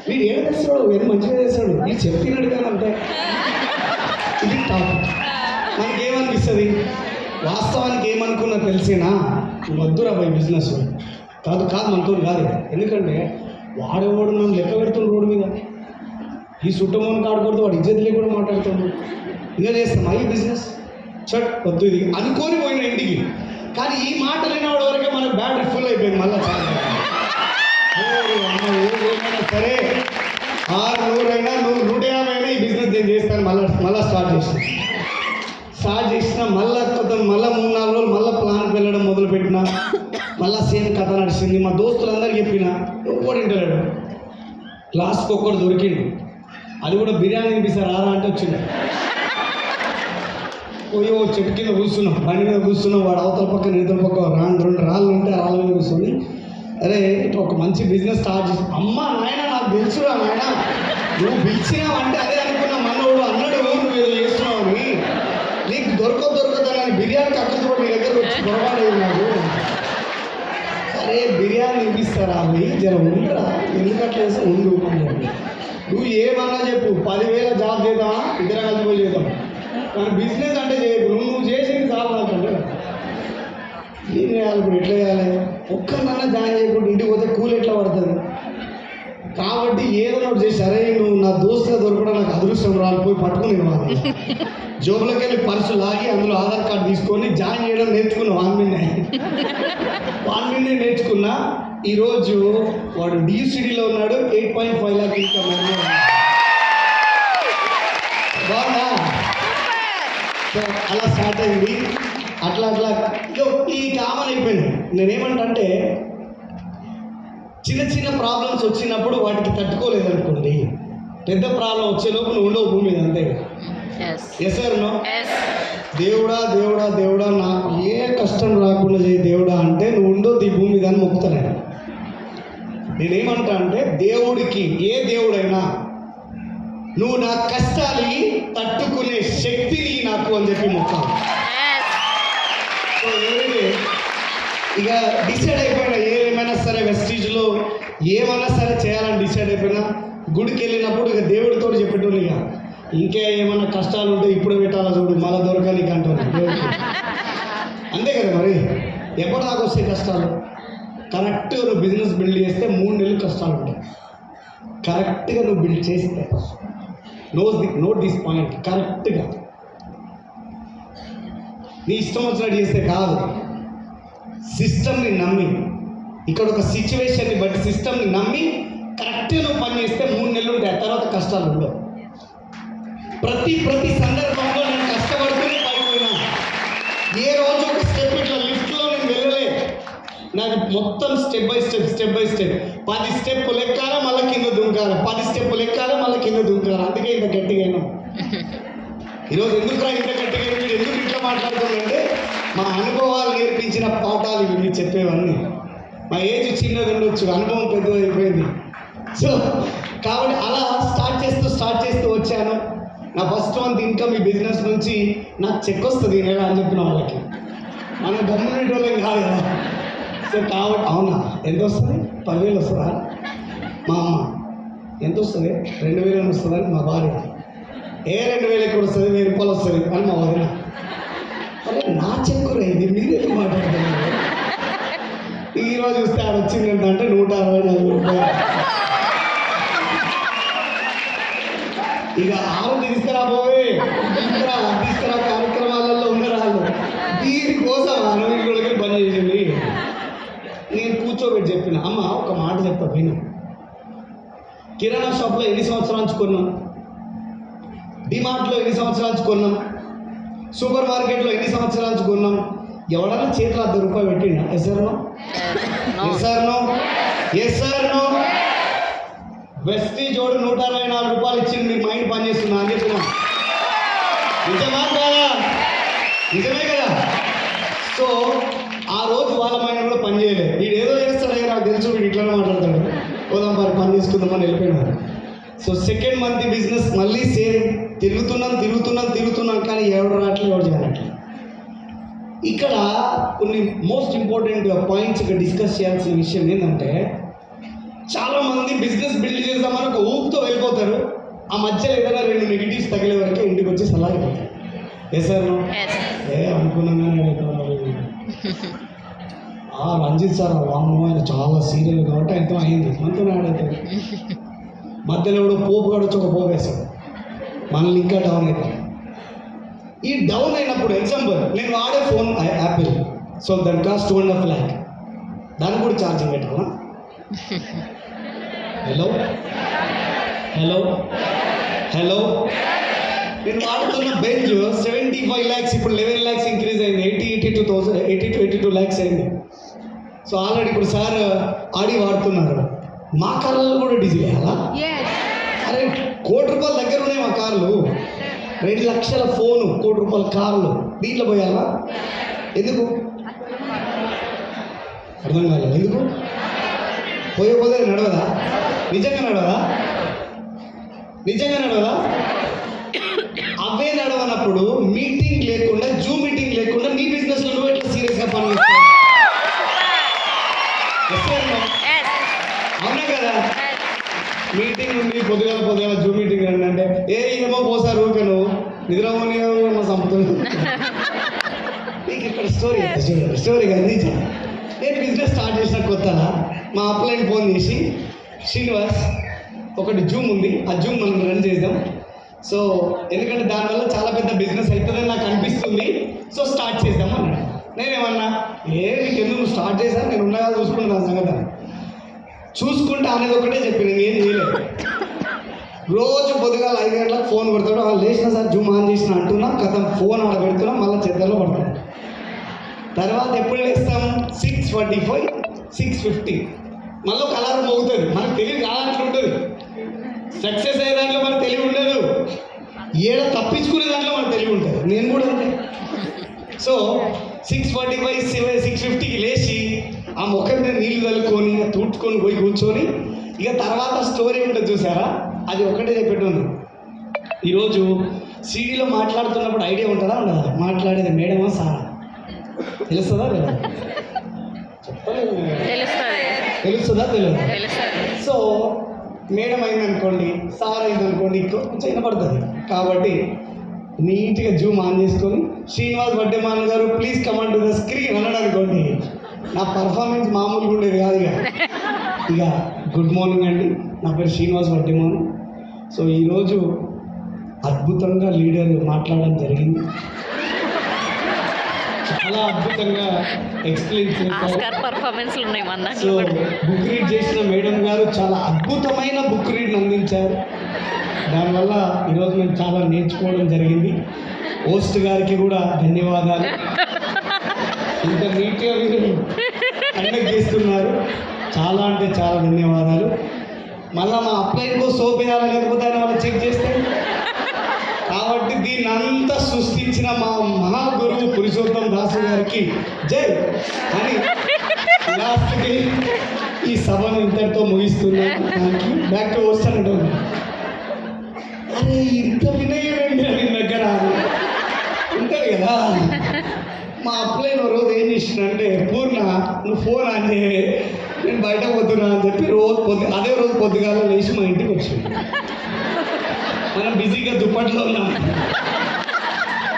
వీడు ఏం చేస్తాడు, ఏదో మంచిగా చేస్తాడు, వీడు చెప్తున్నాడు కానీ అంటే ఇది టాప్. మనకేమనిపిస్తుంది, వాస్తవానికి ఏమనుకున్నా తెలిసినా వద్దురా పోయి బిజినెస్ కాదు మనతో కాదు. ఎందుకంటే వాడేవాడు మనం లెక్క పెడుతున్నాడు రోడ్డు మీద, ఈ సుట్టమోని కాడకూడదు, వాడు ఇజ్జత్ లేకుండా మాట్లాడుతున్నాడు. ఇంకా చేస్తాం ఈ బిజినెస్ చట్ వద్దు ఇది అనుకొని పోయిన ఇంటికి. కానీ ఈ మాట లేనివాడి వరకే మనకు బ్యాటరీ ఫుల్ అయిపోయింది. మళ్ళీ ఏమైనా సరే 600 అయినా 150 అయినా ఈ బిజినెస్ నేను చేస్తాను. మళ్ళీ స్టార్ట్ చేసిన మళ్ళీ 3-4 రోజులు మళ్ళీ ప్లాన్కి వెళ్ళడం మొదలుపెట్టిన. మళ్ళీ సేమ్ కథ నడిచింది. మా దోస్తులందరికీ చెప్పిన, ఒక్కడు ఇంటలేడు. లాస్ట్కి ఒక్కడు దొరికిండు, అది కూడా బిర్యానీ తినిపిస్తారు ఆరా అంటే వచ్చిండు. పోయి చెట్టు కింద కూర్చున్నాం, బండి మీద కూర్చున్నాం, వాడు అవతల పక్క ఇతర పక్క 2 రాళ్ళు ఉంటే ఆ రాళ్ళ మీద కూర్చొని, అరే ఇట్లా ఒక మంచి బిజినెస్ స్టార్ట్ చేసి, అమ్మ నాయన నాకు తెలుసురా నాయన, నువ్వు పిలిచినావంటే అదే అనుకున్నా, మనోడు అన్నాడు నువ్వు ఏదో చేస్తున్నావు అని, నీకు దొరకదని బిర్యానీకి అక్కడితో మీ దగ్గర వచ్చి పొరపాటు నాకు. అరే బిర్యానీ తినిపిస్తారా అవి, జర ఉండరా, ఎందుకట్లా వేసి ఉండు. నువ్వు ఏమన్నా చెప్పు, 10,000 జాబ్ చేద్దామా, ఇద్దరు కలిసిపోయి చేద్దాం, కానీ బిజినెస్ అంటే చేయకు, నువ్వు చేసేది చాలు నాకంటే. ఏం చేయాలి ఇప్పుడు, ఎట్లా చేయాలి, ఒక్కరినన్నా జాయిన్ చేయకుండా ఇంటికి పోతే కూలి ఎట్లా పడుతుంది. కాబట్టి ఏదో ఒకటి చేసి, అరే నువ్వు నా దోస్తుగా దొరకడం నాకు అదృష్టం రాలిపోయి పట్టుకుని వాళ్ళు జోబులోకి వెళ్ళి పర్సు లాగి అందులో ఆధార్ కార్డు తీసుకొని జాయిన్ చేయడం నేర్చుకున్నా. వాన్ మిన్నే నేర్చుకున్నా. ఈరోజు వాడు డిసిడీలో ఉన్నాడు, 8.5 లాక్ ఇన్కమ్. బాగుందా? సో అలా స్టార్ట్ అయింది. అట్లా ఈ కామన్ అయిపోయింది. నేనేమంటే చిన్న ప్రాబ్లమ్స్ వచ్చినప్పుడు వాటికి తట్టుకోలేదనుకోండి, పెద్ద ప్రాబ్లం వచ్చేలోపు నువ్వు ఉండవు భూమి మీద, అంతే. Yes sir no? దేవుడా నాకు ఏ కష్టం రాకుండా చేయి దేవుడా అంటే నువ్వు ఉండవు ఈ భూమి మీద అని మొక్కుతాను. నేనేమంటా అంటే దేవుడికి, ఏ దేవుడైనా నువ్వు నా కష్టాన్ని తట్టుకునే శక్తిని నాకు అని చెప్పి మొక్కాలి. సో ఇక డిసైడ్ అయిపోయినా, ఏమైనా సరే వెస్టీజ్లో ఏమైనా సరే చేయాలని డిసైడ్ అయిపోయినా. గుడికి వెళ్ళినప్పుడు ఇక దేవుడితో చెప్పేటోళ్ళు, ఇక ఇంకే ఏమైనా కష్టాలు ఉంటే ఇప్పుడు పెట్టాలా చూడు, మళ్ళీ దొరకనికి అంటారు దేవుడికి. అంతే కదా మరి, ఎప్పటిదాకా వస్తాయి కష్టాలు? కరెక్ట్గా నువ్వు బిజినెస్ బిల్డ్ చేస్తే 3 నెలలు కష్టాలు ఉంటాయి. కరెక్ట్గా నువ్వు బిల్డ్ చేస్తే, నోట్ దిస్ పాయింట్, కరెక్ట్గా నీ ఇష్టం వచ్చినట్టు చేస్తే కాదు, సిస్టమ్ని నమ్మి, ఇక్కడ ఒక సిచ్యువేషన్ని బట్టి సిస్టమ్ని నమ్మి కరెక్ట్గా నువ్వు పని చేస్తే 3 నెలలు ఉంటాయి. తర్వాత కష్టాలు ఉండవు. ప్రతి సందర్భంలో నేను కష్టపడి మొత్తం స్టెప్ బై స్టెప్ 10 స్టెప్పులు ఎక్కాలి మళ్ళీ కింద దుంకాలి, 10 స్టెప్పులు ఎక్కాలి మళ్ళీ కింద దుంకాలి. అందుకే ఇంత గట్టిగా అయినాం. ఈరోజు ఎందుకు ఇంత గట్టిగా మీరు ఎందుకు ఇట్లా మాట్లాడుతున్నారంటే మా అనుభవాలు నేర్పించిన పాఠాలు ఇవి మీరు చెప్పేవన్నీ. మా ఏజ్ చిన్నది ఉండొచ్చు, అనుభవం పెద్దది అయిపోయింది. సో కాబట్టి అలా స్టార్ట్ చేస్తూ వచ్చాను. నా ఫస్ట్ మంత్ ఇన్కమ్ ఈ బిజినెస్ నుంచి నాకు చెక్ వస్తుంది ఈ నెల అని చెప్పిన వాళ్ళకి. మనం గమ్మునేటి వాళ్ళం కాదు కదా. సో కాబట్టి అవునా ఎంత వస్తుంది, 10,000 వస్తుందా? మా అమ్మ ఎంత వస్తుంది, 2,000 అని వస్తుందని మా భార్య. 2,000 ఎక్కడ వస్తుంది, 1,000 రూపాయలు వస్తుంది అని మా వదిన. అరే నా చెక్కు రైంది, మీరు ఎందుకు మాట్లాడుతున్నారు? ఈరోజు చూస్తే ఆడ వచ్చింది ఏంటంటే 164 రూపాయలు. ఇక ఆరు తీసుకురా పోవే, తీసుకురా కార్యక్రమాలలో ఉన్నారు వాళ్ళు. దీనికోసం అనుభవికులకి పని చేసింది. నేను కూర్చోబెట్టి చెప్పిన, అమ్మ ఒక మాట చెప్తా విను. కిరాణా షాప్లో ఎన్ని సంవత్సరాల నుంచి కొన్నాం, డిమార్ట్లో ఎన్ని సంవత్సరాల నుంచి కొన్నాం, సూపర్ మార్కెట్లో ఎన్ని సంవత్సరాల నుంచి కొన్నాం. ఎవడన్నా చేతిలో 10 రూపాయలు పెట్టిండా? Yes sir no. వెస్టీ జోడు 164 రూపాయలు ఇచ్చింది, మీరు మైండ్ పనిచేస్తున్నా అని చెప్పిన. నిజమా కాదా? నిజమే కదా. సో ఆ రోజు వాళ్ళ మైండ్ కూడా పని చేయలేదు. వీడు ఏదో చేస్తాడే నాకు తెలుసు, వీడు ఇట్లనే మాట్లాడతాడు, పోదాం మరి పని చేసుకుందామని వెళ్ళిపోయినాడు. సో సెకండ్ మంత్ బిజినెస్ మళ్ళీ సేమ్ తిరుగుతున్నాం కానీ ఎవరు రావట్లేదు, ఎవరు చేయట్లేదు. ఇక్కడ కొన్ని మోస్ట్ ఇంపార్టెంట్ పాయింట్స్ ఇక్కడ డిస్కస్ చేయాల్సిన విషయం ఏంటంటే, చాలామంది బిజినెస్ బిల్డ్ చేద్దామని ఒక ఊపుతో వెళ్ళిపోతారు. ఆ మధ్యలో ఏదైనా 2 నెగిటివ్స్ తగిలే వరకే ఇంటికి వచ్చి సలహా అయిపోతారు. సార్ అనుకున్నాను రంజిత్ సార్ వాము ఆయన చాలా సీరియల్ కాబట్టి ఆయనతో అయింది, మనతో ఆడవుతుంది. మధ్యలో కూడా పోపు కూడా వచ్చి ఒక పోపు వేస్తాడు, మనల్ని ఇంకా డౌన్ అవుతాం. ఈ డౌన్ అయినప్పుడు ఎగ్జాంపుల్ నేను వాడే ఫోన్ యాపిల్, సో దాని కాస్ట్ 2.5 lakh, దానికి కూడా ఛార్జింగ్ పెట్టాలా? హలో నేను వాడుతున్న బెంజ్ 75 lakhs, ఇప్పుడు 11 lakhs ఇంక్రీజ్ అయింది, 82 lakhs అయింది. సో ఆల్రెడీ ఇప్పుడు సార్ ఆడి వాడుతున్నారు. మా కార్లలో కూడా డీజిల్ వేయాలా? అరే 1 కోటి రూపాయల దగ్గర ఉన్నాయి మా కార్లు, 2 లక్షల ఫోను, 1 కోటి రూపాయల కార్లు, దీంట్లో పోయాలా? ఎందుకు అర్థం కాలేదు. ఎందుకు పోతే నడవదా? నిజంగా నడవదా? అవే నడవనప్పుడు మీటింగ్ లేకుండా, జూమ్ మీటింగ్ లేకుండా నీ బిజినెస్లో నువ్వు ఎట్లా సీరియస్గా పని చేస్తావు? అవునా కదా? మీటింగ్ ఉంది, పొద్దుగాల జూమ్ మీటింగ్ అంటే ఏమో పోసారు ఊరికే నువ్వు నిద్రపోని సంపుతుంది. నీకు ఇక్కడ స్టోరీ అందించా. నేను బిజినెస్ స్టార్ట్ చేసిన కొత్తగా మా అప్లైన్ ఫోన్ చేసి, శ్రీనివాస్ ఒకటి జూమ్ ఉంది, ఆ జూమ్ మనం రన్ చేద్దాం. సో ఎందుకంటే దానివల్ల చాలా పెద్ద బిజినెస్ అవుతుందని నాకు అనిపిస్తుంది, సో స్టార్ట్ చేద్దాం అన్నాడు. నేనేమన్నా నీకు ఎందుకు స్టార్ట్ చేశాను, నేను ఉండగా చూసుకుంటాను సంగతి. చూసుకుంటా అనేది ఒకటే చెప్పి ఏం చేయలేదు. రోజు పొద్దుగాల 5 గంటలకు ఫోన్ కొడతాడు, వాళ్ళు లేచిన సార్ జూమ్ ఆన్ చేసిన అంటున్నా, కథం ఫోన్ ఆడ పెడుతున్నా, మళ్ళీ చెద్దలో పడతాడు. తర్వాత ఎప్పుడు లేస్తాం? 6:45, 6:50 మళ్ళీ ఒక అలారం మోగుతుంది. మనకు తెలివి కాదంటే ఉంటుంది, సక్సెస్ అయ్యే దాంట్లో మనకు తెలివి ఉండదు, ఏడ తప్పించుకునే దాంట్లో మనకు తెలివి ఉంటుంది. నేను కూడా అంతే. సో 6:45, 6:50కి లేచి ఆ ముఖం మీద నీళ్లు చల్లుకొని తుడుచుకొని పోయి కూర్చొని, ఇక తర్వాత స్టోరీ ఉంటుంది చూసారా, అది ఒకటే చెప్పేటోను. ఈరోజు సీడీలో మాట్లాడుతున్నప్పుడు ఐడియా ఉంటుందా ఉండదా? మాట్లాడేది మేడమా సారా? తెలుస్తుందా లేదా? చెప్పలేదు. తెలుస్తుందా తెలియదు? సో మేడం అయిందనుకోండి, సార్ అయిందనుకోండి, కొంచెం వినపడుతుంది. కాబట్టి నీట్గా జూమ్ ఆన్ చేసుకొని శ్రీనివాస్ వడ్డేమాన్ గారు please command to the screen అన్నాడు అనుకోండి, నా పర్ఫార్మెన్స్ మామూలుగా ఉండేది కాదు. ఇక గుడ్ మార్నింగ్ అండి, నా పేరు శ్రీనివాస్ వడ్డేమాన్. సో ఈరోజు అద్భుతంగా లీడర్ మాట్లాడడం జరిగింది, చాలా అద్భుతంగా ఎక్స్ప్లెయిన్ చేశారు. సో బుక్ రీడ్ చేసిన మేడం గారు చాలా అద్భుతమైన బుక్ రీడ్ అందించారు. దానివల్ల ఈరోజు మేము చాలా నేర్చుకోవడం జరిగింది. హోస్ట్ గారికి కూడా ధన్యవాదాలు. ఇంత నీట్గా మీరు కండక్ట్ చేస్తున్నారు. చాలా అంటే చాలా ధన్యవాదాలు. మళ్ళీ మా అప్లైన్కో సోప్ వేయాలి, లేకపోతే ఆయన వాళ్ళు చెక్ చేస్తే. కాబట్టి దీన్ని అంతా సృష్టించిన మా మహాగురువు పురుషోత్తం దాసు గారికి జై అని లాస్ట్కి ఈ సభను ఇంతటితో ముగిస్తున్నాను. బ్యాక్ టు వస్తాను. అరే ఇంత వినయమేంటి అని దగ్గర ఉంటుంది కదా. మా అప్లైన్ రోజు ఏం చేసిందంటే, పూర్ణ నువ్వు ఫోన్ అంటే నేను బయట పోతున్నా అని చెప్పి అదే రోజు పొద్దుగాల లేచి మా ఇంటికి వచ్చింది. మనం బిజీగా దుప్పట్లో ఉన్నాం.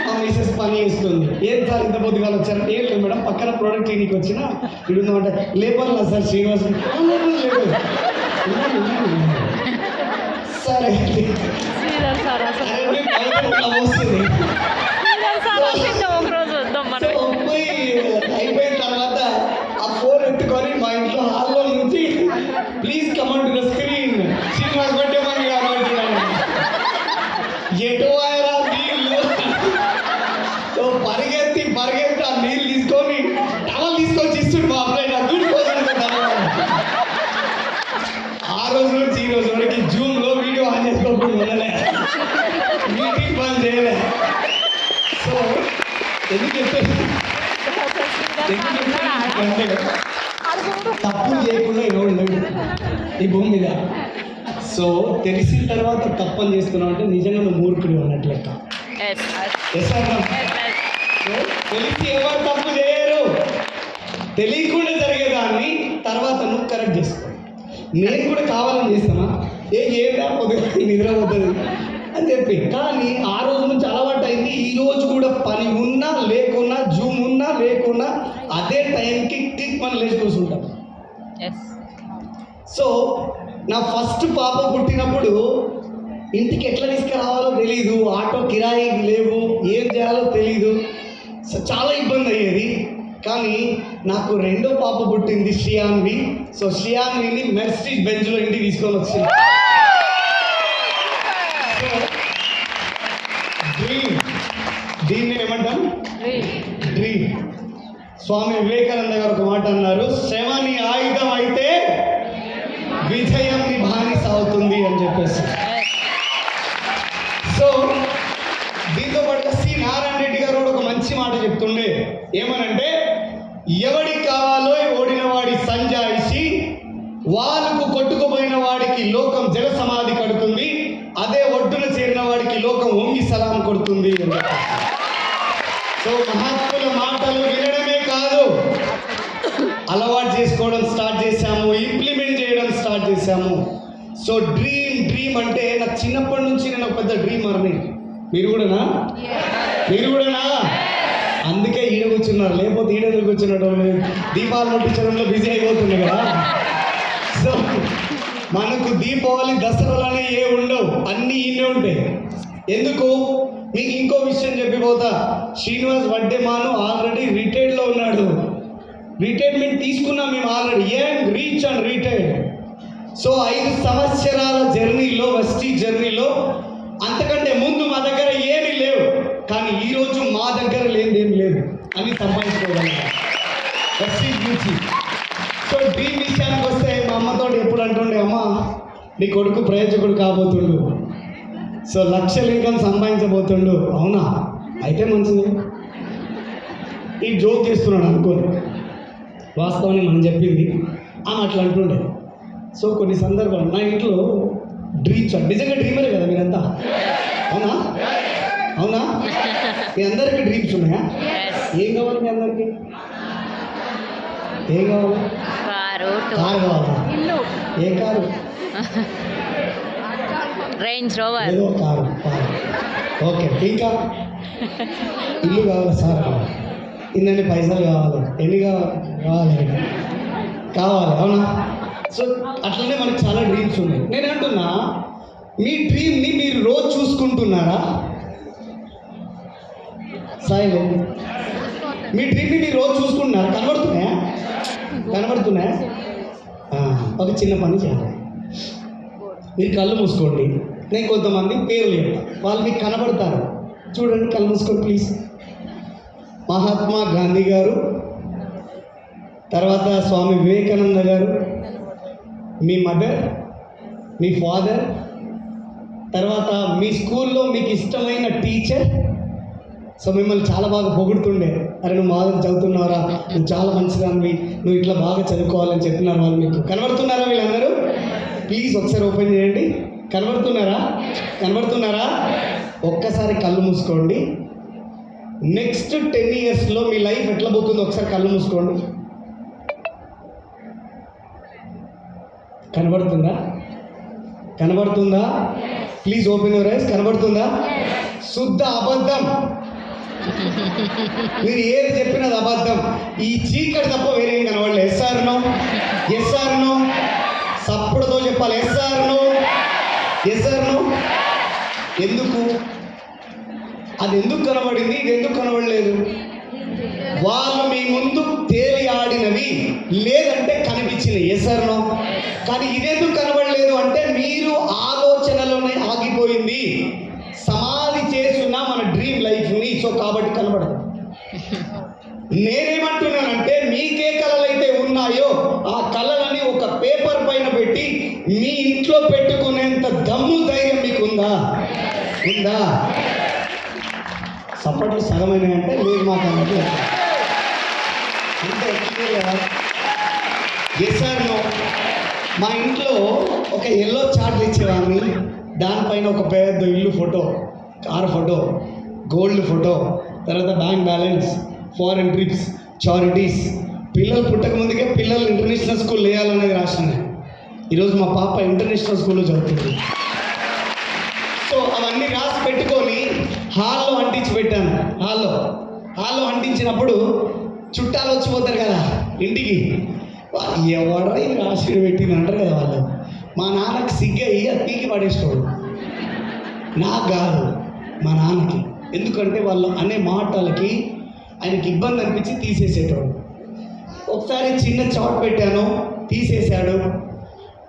మా మిసెస్ పని చేస్తుంది. ఏం సార్ ఇంత పొద్దుగాల వచ్చారంటే, ఏం లేదు మేడం పక్కన ప్రోడక్ట్ క్లినిక్ వచ్చినా ఇడుందామంటే లేపర్లా సార్ శ్రీనివాస్ లేదు. సరే వస్తుంది. అయిపోయిన తర్వాత ఆ ఫోన్ ఎత్తుకొని మా ఇంట్లో హాల్లో నుంచి please command to the screen Srinivas కొట్టేమని కాబట్టి ఎటు ఆయరా నీళ్ళు. సో పరిగెత్తి ఆ నీళ్ళు తీసుకొని టవల్ తీసుకొచ్చి ఇస్తుంది మా అబ్బాయి. నా దూడిపోతాను. ఆ రోజు నుంచి ఈ రోజు వరకు జూమ్లో వీడియో ఆన్ చేసుకోకుండా ఉండలే, మీటింగ్ బంద్ చేయలే. సో ఎందుకు చెప్పేసి తప్పు చేయకుండా ఎవరు లేడు ఈ భూమి మీద. సో తెలిసిన తర్వాత తప్పని చేస్తున్నావు అంటే నిజంగా నువ్వు మూర్ఖుడు అన్నట్టు లెక్క. తెలిసి ఎవరు తప్పు చేయరు. తెలియకుండా జరిగేదాన్ని తర్వాత నువ్వు కరెక్ట్ చేసుకో. నేను కూడా కావాలని చేస్తానా, ఏం రాకపోతే నిద్రపోతుంది అని చెప్పి. కానీ ఆ రోజు నుంచి అలవాటు అయింది. ఈ రోజు కూడా పని ఉన్నా లేకున్నా, జూమ్ ఉన్నా లేకున్నా అదే టైంకి క్లిక్ పని లేచి కూర్చుంటాం. సో నా ఫస్ట్ పాప పుట్టినప్పుడు ఇంటికి ఎట్లా తీసుకురావాలో తెలీదు, ఆటో కిరాయి లేవు, ఏం చేయాలో తెలీదు. సో చాలా ఇబ్బంది అయ్యేది. కానీ నాకు రెండో పాప పుట్టింది శ్రియాన్వి. సో శ్రియాన్విని మెర్సిడీస్ బెంజ్లో ఇంటికి తీసుకొని వచ్చింది. డ్రీమ్, దీన్ని ఏమంటాం? డ్రీమ్. స్వామి వివేకానంద గారు ఒక మాట అన్నారు, శ్రమ నీ ఆయుధం అయితే విజయం నీ బానిస అవుతుంది అని చెప్పేసి. సో దీంతో పాటుగా సి నారాయణ రెడ్డి గారు కూడా ఒక మంచి మాట చెప్తుండే. ఏమనంటే, ఎవడికి కావాలో ఓడిన వాడి సంజాయిషి, వాళ్ళకు కొట్టుకుపోయిన వాడికి లోకం జల సమాధి కడుతుంది, అదే ఒడ్డున చేరిన వాడికి లోకం వంగి సలాం కొడుతుంది. సో మహాత్ముల మాటలు వినడమే కాదు, అలవాటు చేసుకోవడం స్టార్ట్ చేశాము, ఇంప్లిమెంట్ చేయడం స్టార్ట్ చేశాము. సో డ్రీమ్ అంటే నాకు చిన్నప్పటి నుంచి నేను ఒక పెద్ద డ్రీమర్ని. మీరు కూడానా? అందుకే ఈడ కూర్చున్నారు, లేకపోతే ఈడెందుకు కూర్చున్నాడు? దీపాలు ముట్టించడంలో బిజీ అయిపోతుంది కదా. సో మనకు దీపావళి దసరాలనే ఏ ఉండవు, అన్నీ ఈయనే ఉంటాయి. ఎందుకు? మీకు ఇంకో విషయం చెప్పిపోతా. శ్రీనివాస్ వడ్డేమాను ఆల్రెడీ రిటైర్డ్లో ఉన్నాడు. రిటైర్మెంట్ తీసుకున్నాం మేము already, reach and retired. So 5 సంవత్సరాల జర్నీలో, వెస్టీజ్ జర్నీలో అంతకంటే ముందు మా దగ్గర ఏమీ లేవు, కానీ ఈరోజు మా దగ్గర లేనిదేం లేదు అని సంపాదించుకోగలిగాం వెస్టీజ్ నుంచి. సో డ్రీమ్ విషయానికి వస్తే మా అమ్మతో ఎప్పుడు అంటుండే, అమ్మ నీ కొడుకు ప్రయోజకుడు కాబోతుండు, సో లక్షల ఇన్కమ్ సంపాదించబోతుండు. అవునా? అయితే మంచిది. ఈ జోక్ చేస్తున్నాడు అనుకోని, వాస్తవాన్ని మనం చెప్పింది ఆమె అట్లా అంటుండే. సో కొన్ని సందర్భాలు నా ఇంట్లో డ్రీమ్స్, నిజంగా డ్రీమరే కదా మీరంతా? అవునా? మీ అందరికీ డ్రీమ్స్ ఉన్నాయా? ఏం కావాలి మీ అందరికీ? ఏం కావాలి? కారు కావాలా? ఏ కారు? Range rover. ఏదో కారు. ఓకే. ఇంకా ఇల్లు కావాలి సార్, కావాలి, ఇన్ని పైసలు కావాలి, ఎన్ని కావాలి. అవునా? సో అట్లనే మనకి చాలా డ్రీమ్స్ ఉన్నాయి. నేను అంటున్నా, మీ డ్రీమ్ని మీరు రోజు చూసుకుంటున్నారా? సాయిలు, మీ డ్రీమ్ని మీరు రోజు చూసుకుంటున్నారా? కనబడుతున్నాయా? ఒక చిన్న పని చేయాలి. మీరు కళ్ళు మూసుకోండి, నేను కొంతమంది పేర్లు చెప్తాను, వాళ్ళు మీకు కనబడతారు. చూడండి, కళ్ళు మూసుకోండి ప్లీజ్. మహాత్మా గాంధీ గారు, తర్వాత స్వామి వివేకానంద గారు, మీ మదర్, మీ ఫాదర్, తర్వాత మీ స్కూల్లో మీకు ఇష్టమైన టీచర్. సో మిమ్మల్ని చాలా బాగా పొగుడుతుండే, అరే నువ్వు బాగా చదువుతున్నారా, నువ్వు చాలా మంచిదానివి, నువ్వు ఇట్లా బాగా చదువుకోవాలని చెప్తున్నారు వాళ్ళు. మీకు కనబడుతున్నారా వీళ్ళందరూ? ప్లీజ్ ఒకసారి ఓపెన్ చేయండి. కనబడుతున్నారా? ఒక్కసారి కళ్ళు మూసుకోండి. నెక్స్ట్ 10 yearsలో మీ లైఫ్ ఎట్లా పోతుందో ఒకసారి కళ్ళు మూసుకోండి. కనబడుతుందా? Please open your eyes. కనబడుతుందా? శుద్ధ అబద్ధం. మీరు ఏది చెప్పినది అబద్ధం. ఈ చీకటి తప్ప వేరేం కనబడలేదు. Yes or no? సప్పుడుతో చెప్పాలి. Yes or no? ఎందుకు? అది ఎందుకు కనబడింది, ఇది ఎందుకు కనబడలేదు? వాళ్ళు మీ ముందు తేలి ఆడినవి, లేదంటే కనిపించినవి. Yes or no? కానీ ఇదెందుకు కనబడలేదు అంటే మీరు ఆలోచనలోనే ఆగిపోయింది. సమాధి చేసున్న మన డ్రీమ్ లైఫ్ని. సో కాబట్టి కనబడదు. నేనేమంటున్నానంటే మీకే కళలైతే ఉన్నాయో ఆ కళలని ఒక పేపర్ పైన పెట్టి మీ ఇంట్లో పెట్టుకునేంత దమ్ము ధైర్యం మీకు ఉందా? సపోర్ట్లు సగమైన అంటే లేదు మాకు అన్నట్టు. Yes or no? మా ఇంట్లో ఒక ఎల్లో చార్ట్ ఇచ్చేవాడిని. దానిపైన ఒక పెద్ద ఇల్లు photo, car photo, gold photo, తర్వాత bank balance, foreign trips, charities. పిల్లలు పుట్టక ముందుకే పిల్లలు ఇంటర్నేషనల్ స్కూల్ వేయాలనేది రాసినాయి. ఈరోజు మా పాప ఇంటర్నేషనల్ స్కూల్లో చదువుతుంది. సో అవన్నీ రాసి పెట్టుకొని హాల్లో అంటించి పెట్టాను. హాల్లో అంటించినప్పుడు చుట్టాలు వచ్చిపోతారు కదా ఇంటికి. ఎవడో ఇది రాసి పెట్టింది అంటారు కదా వాళ్ళు. మా నాన్నకి సిగ్గయ్యి అది పీకి పడేసుకోడు. నాకు కాదు, మా నాన్నకి. ఎందుకంటే వాళ్ళు అనే మాటలకి ఆయనకి ఇబ్బంది అనిపించి తీసేసేటోడు. ఒకసారి చిన్న చాట్ పెట్టాను, తీసేశాడు.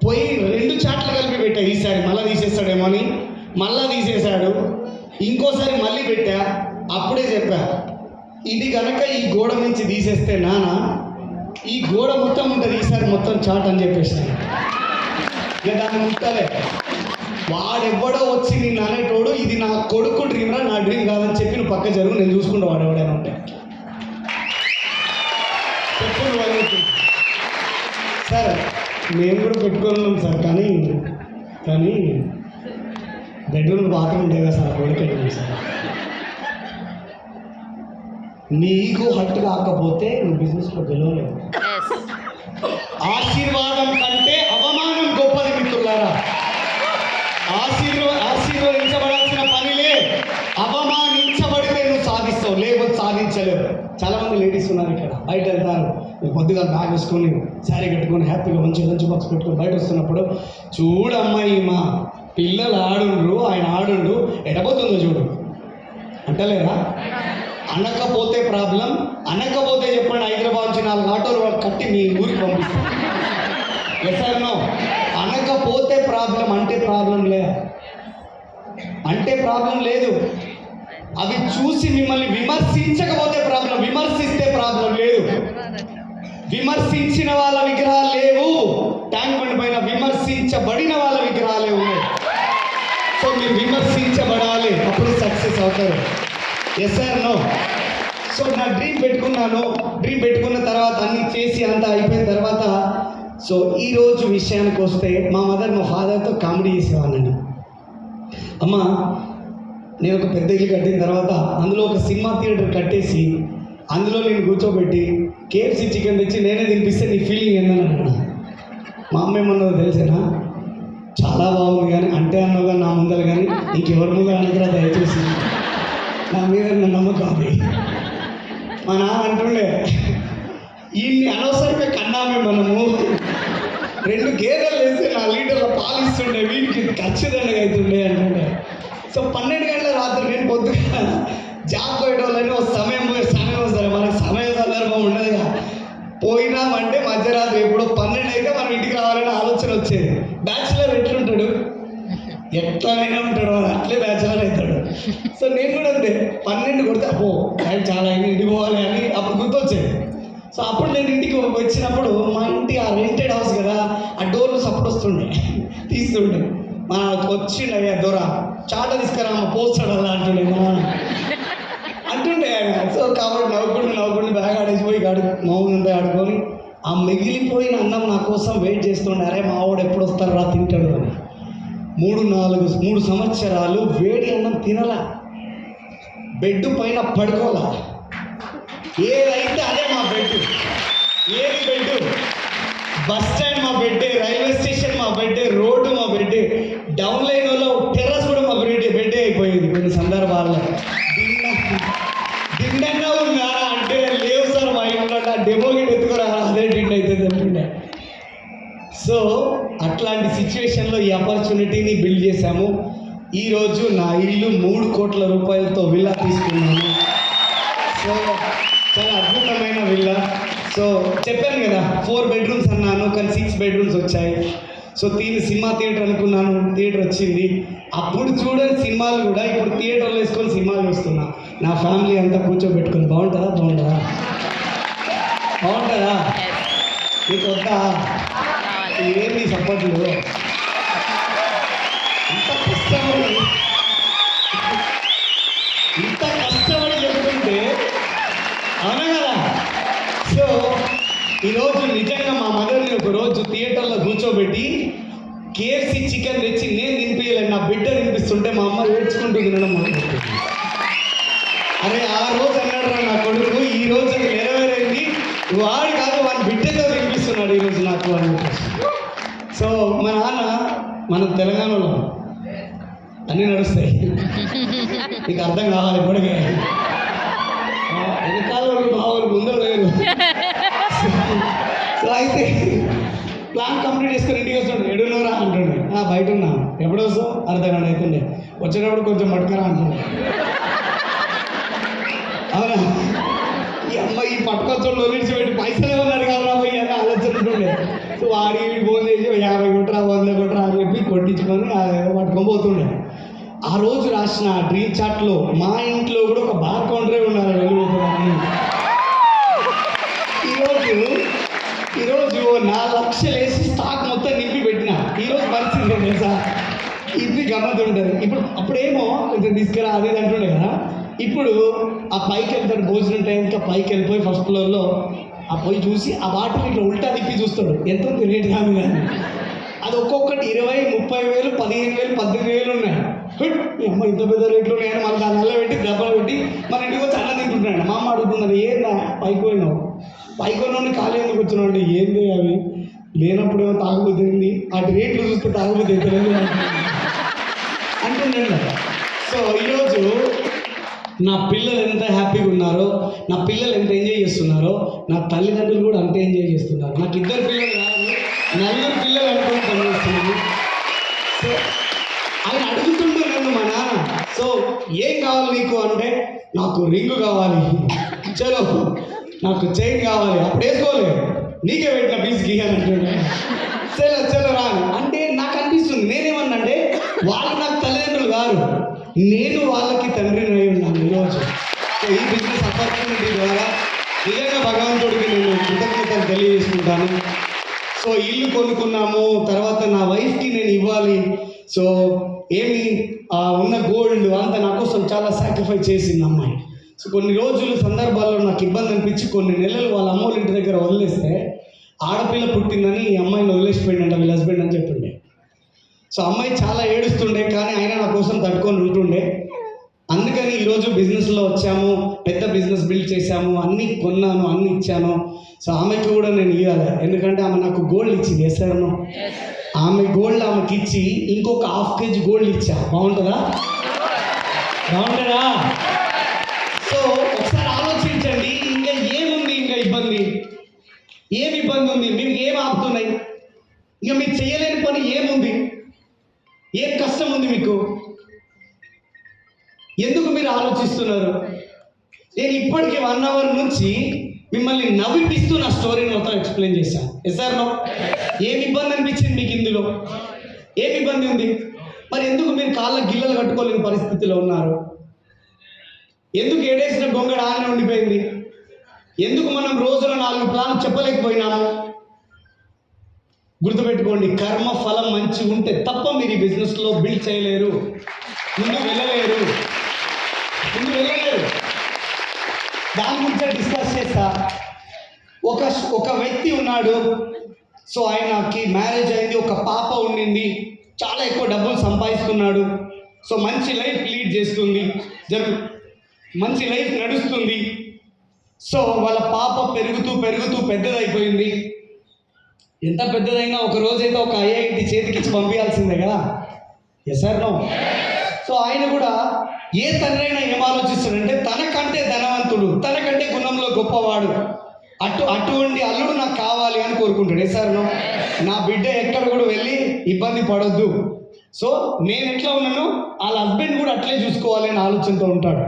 పోయి 2 చాట్లు కలిపి పెట్టా. ఈసారి మళ్ళీ తీసేస్తాడేమో అని మళ్ళా తీసేశాడు. ఇంకోసారి మళ్ళీ పెట్టా. అప్పుడే చెప్పా, ఇది కనుక ఈ గోడ నుంచి తీసేస్తే నాన్న ఈ గోడ మొత్తం ఉంటుంది, ఈసారి మొత్తం చాట్ అని చెప్పేసాను. ఇక దాన్ని ముట్టలే. వాడెవ్వడో వచ్చి నిన్ను అనేటోడు ఇది నా కొడుకు డ్రీమ్ రా, నా డ్రీమ్ కాదని చెప్పి నువ్వు పక్క జరుగు, నేను చూసుకుంటా. వాడు ఎవడైనా ఉంటే చెప్పులు వాళ్ళు. సార్ మేము కూడా పెట్టుకున్నాం సార్, కానీ బెడ్రూమ్ బాత్రూమ్ ఉండేది కదా సార్, కొడుకు సార్. నీకు హట్టు కాకపోతే నువ్వు బిజినెస్లో గెలవలేవు. ఆశీర్వాదం కంటే అవమానం గొప్పది మిత్రులారా. ఆశీర్వదించబడాల్సిన పనిలే, అవమానించబడితే నువ్వు సాధిస్తావు, లేకపోతే సాధించలేవు. చాలామంది లేడీస్ ఉన్నారు ఇక్కడ, బయట వెళ్తారు పొద్దుగా బ్యాగ్ వేసుకొని శారీ కట్టుకొని హ్యాపీగా మంచి లంచ్ బాక్స్ పెట్టుకొని బయట వస్తున్నప్పుడు చూడమ్మాయి మా పిల్లలు ఆడుండ్రు, ఆయన ఆడుండు, ఎడబోతుందో చూడు అంటలేరా? అనకపోతే ప్రాబ్లం. అనకపోతే చెప్పండి, హైదరాబాద్ నుంచి 4 ఆటోలు కట్టి మీ ఊరికి పంపిస్తాను. Yes or no? అనకపోతే ప్రాబ్లం, అంటే ప్రాబ్లం లేదు. అవి చూసి మిమ్మల్ని విమర్శించకపోతే ప్రాబ్లం, విమర్శిస్తే ప్రాబ్లం లేదు. విమర్శించిన వాళ్ళ విగ్రహాలు లేవు ట్యాంక్ బండ్ పైన, విమర్శించబడిన వాళ్ళ విగ్రహాలే ఉన్నాయి. సో మీరు విమర్శించబడాలి, అప్పుడు సక్సెస్ అవుతారు. Yes or no? సో నా డ్రీమ్ పెట్టుకున్న తర్వాత అన్నీ చేసి అంతా అయిపోయిన తర్వాత, సో ఈరోజు విషయానికి వస్తే మా మదర్ మా ఫాదర్తో కామెడీ చేసేవాళ్ళండి. అమ్మ నేను ఒక పెద్ద ఇల్లు కట్టిన తర్వాత అందులో ఒక సినిమా థియేటర్ కట్టేసి అందులో నేను కూర్చోబెట్టి KFC చికెన్ తెచ్చి నేనే తినిపిస్తే నీ ఫీలింగ్ ఏందని అన్నా. మా అమ్మ ఏమన్నదో తెలిసేనా? చాలా బాగుంది కానీ అంటే అన్నగా నా ముందర, కానీ ఇంకెవరి ముందర అనుకురా దయచేసి, నా మీద నమ్మకం అది. మా నాన్న అంటుండే, ఈయన్ని అనవసరంగా కన్నామే మనము, 2 గేదెలు వేస్తే 4 లీటర్ల పాలు ఇస్తుండే, వీటికి ఖచ్చితంగా అవుతుండే అంటుండే. సో 12 గంటల రాత్రి నేను పొద్దుగా జాబ్ పోయేటోళ్ళని ఒక సమయం వస్తారు, మనకు సమయ సందర్భం ఉండదుగా. పోయినామంటే మధ్యరాత్రి ఎప్పుడో 12 అయితే మనం ఇంటికి రావాలని ఆలోచన వచ్చేది. బ్యాచులర్ ఎట్లుంటాడు, ఎట్లనైనా ఉంటాడు వాడు, అట్లే బ్యాచులర్ అవుతాడు. సో నేను కూడా అంతే, 12 కొడితే అబ్బో టైం చాలా అయింది ఇంటికి పోవాలి అని అప్పుడు గుర్తొచ్చేది. సో అప్పుడు నేను ఇంటికి వచ్చినప్పుడు మా ఇంటి ఆ రెంటెడ్ హౌస్ కదా, ఆ డోర్లు సప్పుడు వస్తుండే, తీస్తుండే. మా వచ్చిండే, అయ్యా దొర చాట తీసుకురా అమ్మ పోస్తాడు అలా అంటుండే అంటుండే ఆయన. సో కాబట్టి నవ్వుకుంటూ బ్యాగ్ ఆడేసిపోయి మౌనంతా ఆడుకొని ఆ మిగిలిపోయిన అన్నం నా కోసం వెయిట్ చేస్తుండే. అరే మా వాడు ఎప్పుడు వస్తాడు రా తింటాడు అని. 3 సంవత్సరాలు వేడి అన్నం తినలా, బెడ్ పైన పడుకోలా. ఏదైతే అదే మా బెడ్. ఏది బెడ్? బస్ స్టాండ్ మా బెడ్, రైల్వే స్టేషన్ మా బెడ్, రోడ్డు మా బెడ్, డౌన్ లైన్లో టెర్రస్ కూడా మా బెడ్ అయిపోయింది కొన్ని సందర్భాల్లో. దిండంగా ఉందా అంటే లేవు సార్ మా ఇంట్లో డెమో గిట్ ఎత్తుకురా అదే డిండ్ అవుతుంది అంటుండే. సో అట్లాంటి సిచ్యువేషన్లో ఈ ఆపర్చునిటీని బిల్డ్ చేశాము. ఈరోజు నా ఇల్లు 3 కోట్ల రూపాయలతో విల్లా తీసుకున్నాను. సో చాలా అద్భుతమైన విల్లా. సో చెప్పాను కదా 4 బెడ్రూమ్స్ అన్నాను, కానీ 6 బెడ్రూమ్స్ వచ్చాయి. సో సినిమా థియేటర్ అనుకున్నాను, థియేటర్ వచ్చింది. అప్పుడు చూడని సినిమాలు కూడా ఇప్పుడు థియేటర్లో వేసుకొని సినిమాలు చూస్తున్నా. నా ఫ్యామిలీ అంతా కూర్చోబెట్టుకుని. బాగుంటుందా? నీకు వద్దా? ఏంటి సపోర్ట్లు? ఇంత కష్టపడి చెప్తుంటే అవునా కదా. సో ఈరోజు నిజంగా మా మదర్ని ఒక రోజు థియేటర్లో కూర్చోబెట్టి KFC చికెన్ తెచ్చి నేను తినిపించలేను, నా బిడ్డ తినిపిస్తుంటే మా అమ్మ ఏడ్చుకుంటూ తినడం మొదలుపెట్టింది. అరే ఆ రోజు అన్నాడు నా కొడుకు, ఈ రోజు అది నెరవేరైంది. వాడు కాదు వాడి బిడ్డతో తినిపిస్తున్నాడు ఈరోజు నాకు అని. సో మా నాన్న, మన తెలంగాణలో అన్నీ నడుస్తాయి, నీకు అర్థం కావాలి ఇప్పటికే. వెనకాల మా వాళ్ళు ముందర లేరు. సో అయితే ప్లాన్ కంప్లీట్ చేసుకొని ఇంటికి వస్తుండే. ఎడున్నోరా అంటుండే. బయట ఉన్నా. ఎప్పుడు వస్తావు? అర్ధగంట అవుతుండే. వచ్చేటప్పుడు కొంచెం పట్టుకరా అంటుండే. అవునా? ఈ అమ్మాయి పట్టుకొచ్చుడు వదిలిచి పెట్టి పైసలే ఉన్నాడు కదా పోయి అని ఆలోచనటుండే. సో వాడికి ఫోన్ చేసి 50 కొట్టరా 100 కొట్టరా అని చెప్పి కొట్టించుకొని పట్టుకొని పోతుండే. ఆ రోజు రాసిన డ్రీమ్ చార్ట్లో మా ఇంట్లో కూడా ఒక బార్ కౌంటరే ఉన్నారు వెళ్ళిపోతున్నాను. ఈరోజు 4 లక్షలు వేసి స్టాక్ మొత్తం నింపి పెట్టిన. ఈరోజు పరిస్థితి తెలుసా? ఇది గమ్మత్ ఉంటుంది. అప్పుడేమో కొంచెం తీసుకురా అది అంటుండే కదా. ఇప్పుడు ఆ పైకి వెళ్తాడు భోజనం టైంకి, ఆ పైకి వెళ్ళిపోయి ఫస్ట్ ఫ్లోర్లో ఆ పోయి చూసి ఆ బాటిల్ ఇట్లా ఉల్టా తిప్పి చూస్తాడు ఎంత రేట్ కాదు కానీ. అది ఒక్కొక్కటి 20, 30 వేలు, 15 వేలు, 18 వేలు ఉన్నాయి. అమ్మ ఇంత పెద్ద రేట్లు ఉన్నాయని మళ్ళీ దాని నెల పెట్టి దెబ్బలు పెట్టి మన ఇంటికి వచ్చి అన్నం తింటున్నాడు. మా అమ్మ అడుగుతున్నాడు, ఏందా పైకి పోయినావు? పైకి పోయినా ఖాళీ ఎందుకు వచ్చినావు అంటే, ఏంది అవి లేనప్పుడేమో తాగుబోద్ది అయింది, వాటి రేట్లు చూస్తే తాగుబోద్ది అవుతుంది అంటున్నాడు. సో ఈరోజు నా పిల్లలు ఎంత హ్యాపీగా ఉన్నారో, నా పిల్లలు ఎంత ఎంజాయ్ చేస్తున్నారో, నా తల్లిదండ్రులు కూడా అంతే ఎంజాయ్ చేస్తున్నారు. నాకు 2 పిల్లలు కాదు, 4 పిల్లలు అనుకుని పనిచేస్తున్నాను. సో ఆయన అడుగుతుండే నన్ను మా నాన్న, సో ఏం కావాలి నీకు అంటే, నాకు రింగు కావాలి, చలో నాకు చైన్ కావాలి, అప్పుడు వేసుకోలేదు నీకే పెట్టిన పీస్కి అని అంటుండే. చలో రాను అంటే నాకు అనిపిస్తుంది, నేనేమన్నంటే వాళ్ళు నాకు తల్లిదండ్రులు కాదు, నేను వాళ్ళకి తండ్రిని అయి ఉన్నాను ఈరోజు. సో ఈ బిజినెస్ ఆపర్చునిటీ ద్వారా నిజంగా భగవంతుడికి నేను కృతజ్ఞతలు తెలియజేసుకుంటాను. సో ఇల్లు కొనుక్కున్నాము, తర్వాత నా వైఫ్కి నేను ఇవ్వాలి. సో ఉన్న గోల్డ్ అంతా నా కోసం చాలా సాక్రిఫైస్ చేసింది అమ్మాయి. సో కొన్ని రోజులు సందర్భాల్లో నాకు ఇబ్బంది అనిపించి కొన్ని నెలలు వాళ్ళ అమ్మోళ్ళ ఇంటి దగ్గర వదిలేస్తే, ఆడపిల్ల పుట్టిందని ఈ అమ్మాయిని వదిలేసిపోయిందంట వీళ్ళ హస్బెండ్ అని చెప్పిండే. సో అమ్మాయి చాలా ఏడుస్తుండే, కానీ ఆయన నా కోసం తట్టుకొని ఉంటుండే. అందుకని ఈరోజు బిజినెస్లో వచ్చాము, పెద్ద బిజినెస్ బిల్డ్ చేశాము, అన్నీ కొన్నాను, అన్నీ ఇచ్చాను. సో ఆమెకి కూడా నేను ఇవ్వాలి, ఎందుకంటే ఆమె నాకు గోల్డ్ ఇచ్చింది. వేసాను ఆమె గోల్డ్ ఆమెకి ఇచ్చి ఇంకొక 1/2 kg గోల్డ్ ఇచ్చా. బాగుంటుందా? సో ఒకసారి ఆలోచించండి, ఇంకా ఏముంది, ఇంకా ఇబ్బంది ఏమి ఇబ్బంది ఉంది? మీకు ఏం ఆపుతున్నాయి? ఇంకా మీకు చేయలేని పని ఏముంది? ఏం కష్టం ఉంది మీకు? ఎందుకు మీరు ఆలోచిస్తున్నారు? నేను ఇప్పటికీ 1 hour నుంచి మిమ్మల్ని నవ్విపిస్తూ నా స్టోరీని మొత్తం ఎక్స్ప్లెయిన్ చేశాను. సార్ నో ఏమి ఇబ్బంది అనిపించింది మీకు? ఇందులో ఏమి ఇబ్బంది ఉంది? మరి ఎందుకు మీరు కాళ్ళ గిల్లలు కట్టుకోలేని పరిస్థితిలో ఉన్నారు? ఎందుకు ఏడేసిన గొంగడ ఆనే ఉండిపోయింది? ఎందుకు మనం రోజులో 4 ప్లాన్లు చెప్పలేకపోయినాము? గుర్తుపెట్టుకోండి, కర్మ ఫలం మంచి ఉంటే తప్ప మీరు ఈ బిజినెస్లో బిల్డ్ చేయలేరు, ముందు వెళ్ళలేరు. దాని గురించి డిస్కస్ చేస్తా. ఒక వ్యక్తి ఉన్నాడు. సో ఆయనకి మ్యారేజ్ అయింది, ఒక పాప ఉండింది, చాలా ఎక్కువ డబ్బులు సంపాదిస్తున్నాడు. సో మంచి లైఫ్ లీడ్ చేస్తుంది, మంచి లైఫ్ నడుస్తుంది. సో వాళ్ళ పాప పెరుగుతూ పెద్దదైపోయింది. ఎంత పెద్దదైనా ఒక రోజైతే ఒక ఐఐటి చేతికిచ్చి పంపించాల్సిందే కదా. Yes or no? సో ఆయన కూడా ఏ తండ్రైనా ఏం ఆలోచిస్తాడంటే తనకంటే ధనవంతుడు, తనకంటే గుణంలో గొప్పవాడు, అటువంటి అల్లుడు నాకు కావాలి అని కోరుకుంటాడు. Yes or no? నా బిడ్డ ఎక్కడ కూడా వెళ్ళి ఇబ్బంది పడొద్దు, సో నేను ఎట్లా ఉన్నానో వాళ్ళ హస్బెండ్ కూడా అట్లే చూసుకోవాలి అని ఆలోచనతో ఉంటాడు.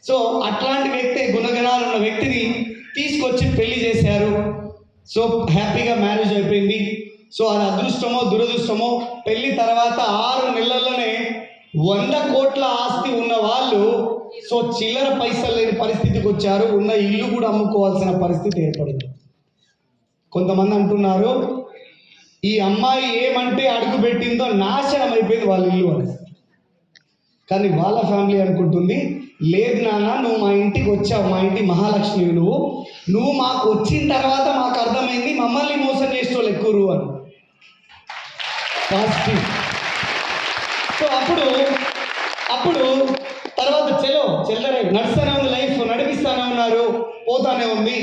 సో అట్లాంటి వ్యక్తి, గుణగణాలు ఉన్న వ్యక్తిని తీసుకొచ్చి పెళ్లి చేశారు. సో హ్యాపీగా మ్యారేజ్ అయిపోయింది. సో అది అదృష్టమో దురదృష్టమో, పెళ్లి తర్వాత 6 నెలల్లోనే 100 కోట్ల ఆస్తి ఉన్న వాళ్ళు సో చిల్లర పైసలు లేని పరిస్థితికి వచ్చారు. ఉన్న ఇల్లు కూడా అమ్ముకోవాల్సిన పరిస్థితి ఏర్పడింది. కొంతమంది అంటున్నారు ఈ అమ్మాయి ఏమంటే అడుగు పెట్టిందో నాశనం అయిపోయింది వాళ్ళ ఇల్లు అని. కానీ వాళ్ళ ఫ్యామిలీ అనుకుంటుంది, లేదు నాన్న, నువ్వు మా ఇంటికి వచ్చావు, మా ఇంటి మహాలక్ష్మి, నువ్వు మాకు వచ్చిన తర్వాత మాకు అర్థమైంది మమ్మల్ని మోసం చేసేవాళ్ళు ఎక్కువ అని. పాజిటివ్. సో అప్పుడు తర్వాత చెల్లరే నడుస్తూనే ఉంది, లైఫ్ నడిపిస్తూనే ఉన్నారు, పోతానే ఉంది.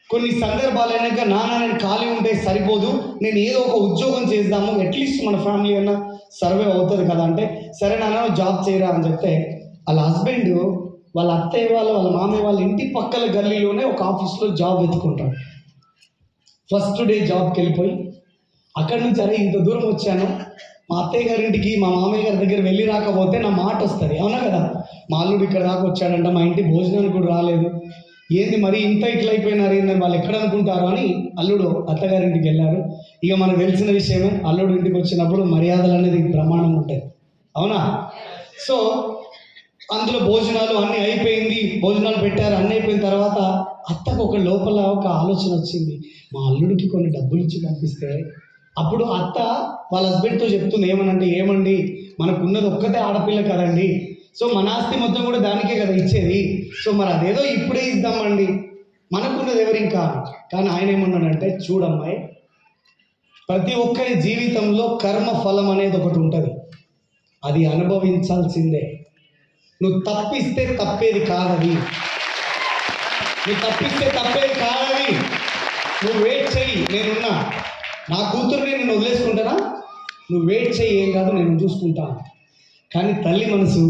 కొన్ని సందర్భాలు అయినాక నాన్న నేను ఖాళీ ఉంటే సరిపోదు, నేను ఏదో ఒక ఉద్యోగం చేద్దాము, అట్లీస్ట్ మన ఫ్యామిలీ అన్నా సర్వే అవుతుంది కదా అంటే, సరే నాన్న జాబ్ చేయరా అని చెప్తే వాళ్ళ హస్బెండ్ వాళ్ళ అత్తయ్య వాళ్ళ మామయ్య వాళ్ళ ఇంటి పక్కల గల్లీలోనే ఒక ఆఫీస్లో జాబ్ వెతుకుంటాడు. ఫస్ట్ డే జాబ్కి వెళ్ళిపోయి అక్కడి నుంచి అరే ఇంత దూరం వచ్చాను, మా అత్తయ్య గారింటికి మా మామయ్య గారి దగ్గర వెళ్ళి రాకపోతే నా మాట వస్తుంది, అవునా కదా, మా అల్లుడు ఇక్కడ దాకా వచ్చాడంట, మా ఇంటి భోజనానికి కూడా రాలేదు, ఏంది మరి ఇంత ఇట్లా అయిపోయినారు ఏందని వాళ్ళు ఎక్కడ అనుకుంటారు అని అల్లుడు అత్తగారింటికి వెళ్ళారు. ఇక మనకు తెలిసిన విషయమే, అల్లుడు ఇంటికి వచ్చినప్పుడు మర్యాదలు అనేది ప్రమాణం ఉంటాయి, అవునా. సో అందులో భోజనాలు అన్నీ అయిపోయింది, భోజనాలు పెట్టారు, అన్నీ అయిపోయిన తర్వాత అత్తకు ఒక లోపల ఒక ఆలోచన వచ్చింది, మా అల్లుడికి కొన్ని డబ్బులు ఇచ్చి పంపిస్తే. అప్పుడు అత్త వాళ్ళ హస్బెండ్తో చెప్తుంది ఏమండి మనకున్నది ఒక్కతే ఆడపిల్ల కదండి, సో మన ఆస్తి మొత్తం కూడా దానికే కదా ఇచ్చేది, సో మరి అదేదో ఇప్పుడే ఇద్దామండి, మనకున్నది ఎవరు ఇంకా. కానీ ఆయన ఏమన్నాడంటే, చూడమ్మాయి, ప్రతి ఒక్కరి జీవితంలో కర్మ ఫలం అనేది ఒకటి ఉంటుంది, అది అనుభవించాల్సిందే. నువ్వు తప్పిస్తే తప్పేది కాదది, నువ్వు వెయిట్ చెయ్యి, నేనున్నా, నా కూతుర్ని నేను వదిలేసుకుంటానా, నువ్వు వెయిట్ చెయ్యి, ఏం కాదు నేను చూసుకుంటాను. కానీ తల్లి మనసు